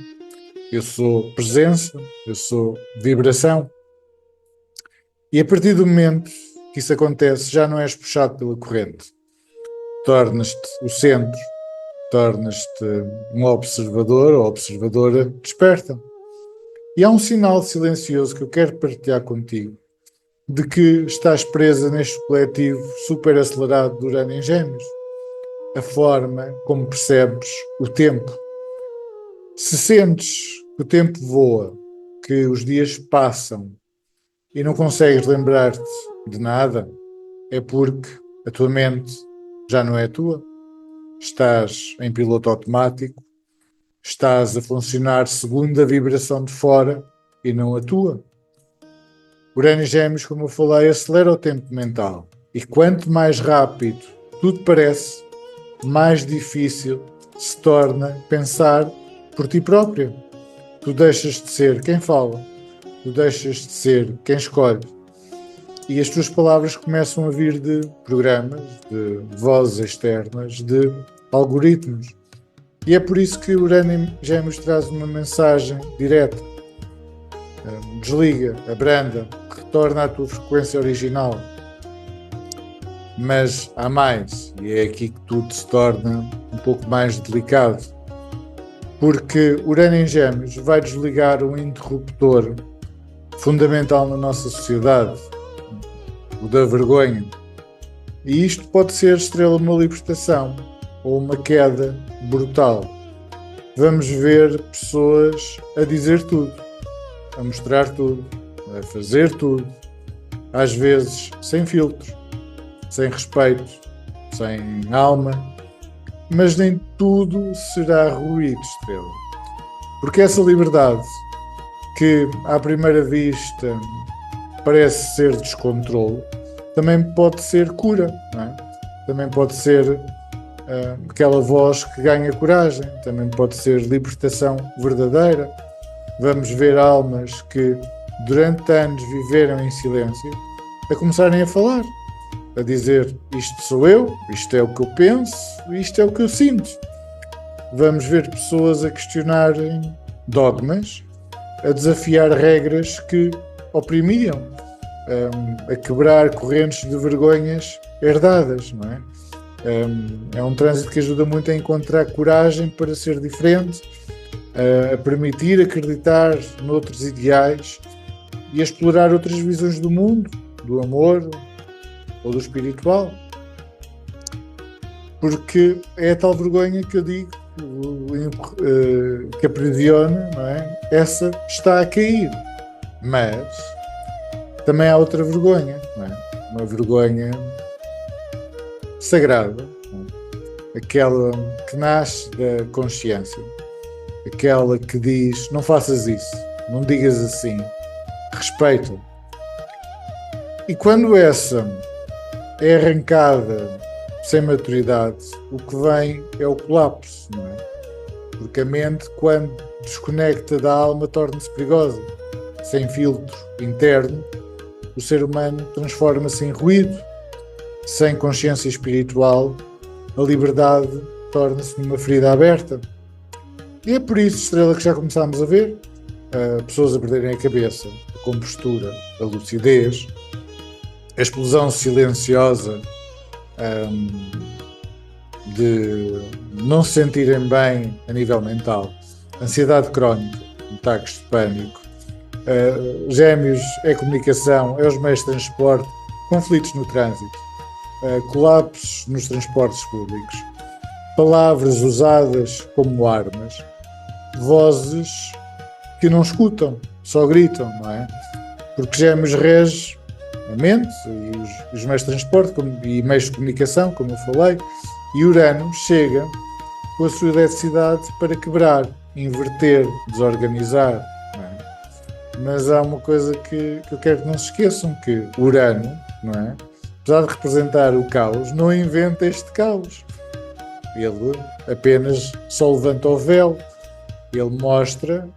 eu sou presença, eu sou vibração. E a partir do momento que isso acontece, já não és puxado pela corrente, tornas-te o centro, tornas-te um observador ou observadora desperta. E há um sinal silencioso que eu quero partilhar contigo, de que estás presa neste coletivo super acelerado de Urano em Gêmeos. A forma como percebes o tempo. Se sentes que o tempo voa, que os dias passam e não consegues lembrar-te de nada, é porque a tua mente já não é tua. Estás em piloto automático, estás a funcionar segundo a vibração de fora e não a tua. Urano em Gêmeos, como eu falei, acelera o tempo mental. E quanto mais rápido tudo parece, mais difícil se torna pensar por ti própria. Tu deixas de ser quem fala, tu deixas de ser quem escolhe. E as tuas palavras começam a vir de programas, de vozes externas, de algoritmos. E é por isso que Urano em Gêmeos traz uma mensagem direta. Desliga, abranda, retorna à tua frequência original. Mas há mais, e é aqui que tudo se torna um pouco mais delicado. Porque Urano em Gêmeos vai desligar um interruptor fundamental na nossa sociedade, o da vergonha. E isto pode ser, estrela, uma libertação ou uma queda brutal. Vamos ver pessoas a dizer tudo, a mostrar tudo, a fazer tudo, às vezes sem filtro, sem respeito, sem alma, mas nem tudo será ruído, estrela. Porque essa liberdade, que à primeira vista parece ser descontrole, também pode ser cura, não é? Também pode ser aquela voz que ganha coragem, também pode ser libertação verdadeira. Vamos ver almas que durante anos viveram em silêncio a começarem a falar, a dizer: isto sou eu, isto é o que eu penso, isto é o que eu sinto. Vamos ver pessoas a questionarem dogmas, a desafiar regras que oprimiam, a quebrar correntes de vergonhas herdadas, não é? É um trânsito que ajuda muito a encontrar coragem para ser diferente, a permitir acreditar noutros ideais e a explorar outras visões do mundo, do amor ou do espiritual. Porque é a tal vergonha que eu digo, que aprisiona, não é? Essa está a cair. Mas também há outra vergonha, não é? Uma vergonha sagrada, aquela que nasce da consciência, aquela que diz: não faças isso, não digas assim, respeita. E quando essa é arrancada sem maturidade, o que vem é o colapso, não é? Porque a mente, quando desconecta da alma, torna-se perigosa. Sem filtro interno, o ser humano transforma-se em ruído. Sem consciência espiritual, a liberdade torna-se numa ferida aberta. E é por isso, estrela, que já começámos a ver pessoas a perderem a cabeça, a compostura, a lucidez, a explosão silenciosa de não se sentirem bem a nível mental, ansiedade crónica, ataques de pânico. Gêmeos é comunicação, é os meios de transporte, conflitos no trânsito, colapsos nos transportes públicos, palavras usadas como armas, vozes que não escutam, só gritam, não é? Porque Gêmeos rege a mente e os meios de transporte e meios de comunicação, como eu falei, e Urano chega com a sua eletricidade para quebrar, inverter, desorganizar. Não é? Mas há uma coisa que eu quero que não se esqueçam, que Urano, não é? Apesar de representar o caos, não inventa este caos. Ele apenas só levanta o véu, ele mostra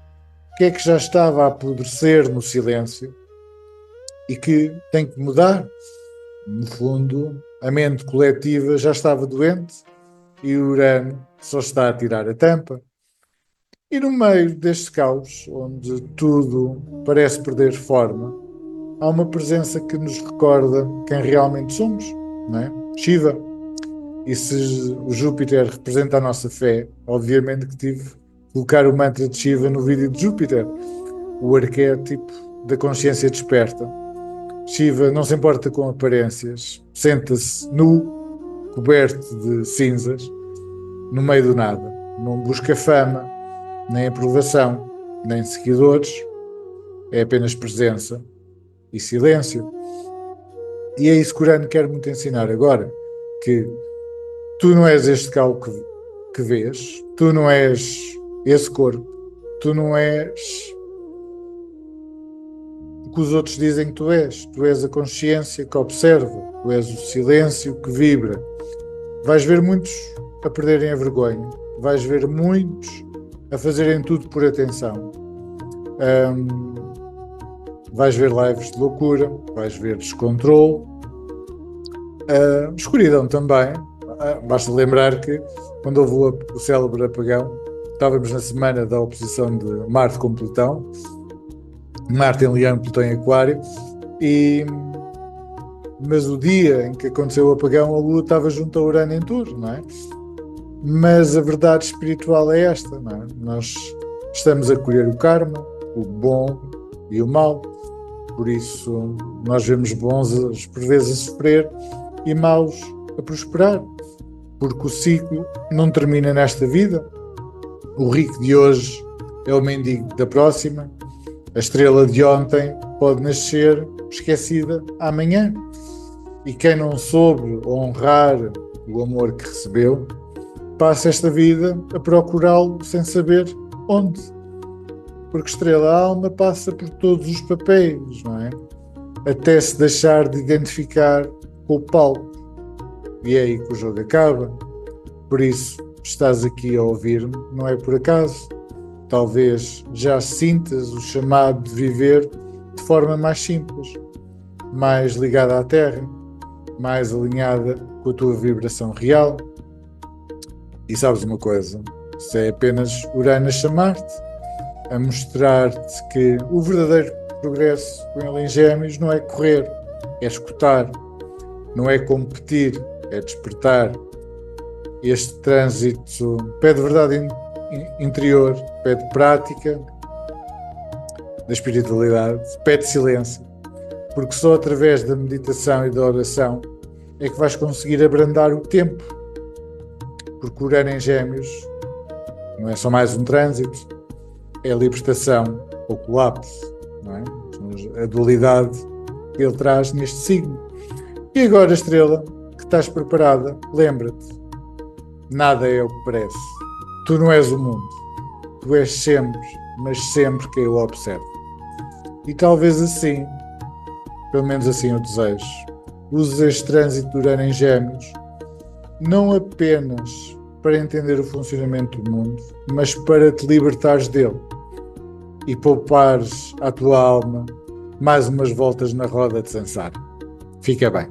o que é que já estava a apodrecer no silêncio e que tem que mudar. No fundo, a mente coletiva já estava doente e o Urano só está a tirar a tampa. E no meio deste caos, onde tudo parece perder forma, há uma presença que nos recorda quem realmente somos, não é? Shiva. E se o Júpiter representa a nossa fé, obviamente que tive que colocar o mantra de Shiva no vídeo de Júpiter, o arquétipo da consciência desperta. Shiva não se importa com aparências, senta-se nu, coberto de cinzas, no meio do nada. Não busca fama, nem aprovação, nem seguidores, é apenas presença e silêncio. E é isso que o Urano quer muito ensinar agora, que tu não és este cal que vês, tu não és esse corpo, tu não és o que os outros dizem que tu és a consciência que observa, tu és o silêncio que vibra. Vais ver muitos a perderem a vergonha, vais ver muitos a fazerem tudo por atenção. vais ver lives de loucura, vais ver descontrole, escuridão também. Basta lembrar que quando houve o célebre apagão, estávamos na semana da oposição de Marte com Plutão, Marte em Leão, Plutão em Aquário, mas o dia em que aconteceu o apagão, a Lua estava junto a Urano em Touro, não é? Mas a verdade espiritual é esta, não é? Nós estamos a colher o karma, o bom e o mau, por isso nós vemos bons por vezes a sofrer e maus a prosperar, porque o ciclo não termina nesta vida. O rico de hoje é o mendigo da próxima, a estrela de ontem pode nascer esquecida amanhã, e quem não soube honrar o amor que recebeu, passa esta vida a procurá-lo sem saber onde. Porque estrela alma passa por todos os papéis, não é? Até se deixar de identificar com o palco. E é aí que o jogo acaba. Por isso, estás aqui a ouvir-me, não é por acaso. Talvez já sintas o chamado de viver de forma mais simples, mais ligada à Terra, mais alinhada com a tua vibração real. E sabes uma coisa? Isso é apenas Urano a chamar-te, a mostrar-te que o verdadeiro progresso com ele em Gêmeos não é correr, é escutar, não é competir, é despertar. Este trânsito pede verdade interior, pede prática da espiritualidade, pede silêncio, porque só através da meditação e da oração é que vais conseguir abrandar o tempo, porque o Urano em Gêmeos não é só mais um trânsito, é a libertação ou colapso, não é? A dualidade que ele traz neste signo. E agora, estrela, que estás preparada, lembra-te, nada é o que parece. Tu não és o mundo, tu és sempre, mas sempre que eu observo. E talvez assim, pelo menos assim eu desejo, uses este trânsito de Urano em Gêmeos não apenas para entender o funcionamento do mundo, mas para te libertares dele e poupares à tua alma mais umas voltas na roda de Sansara. Fica bem.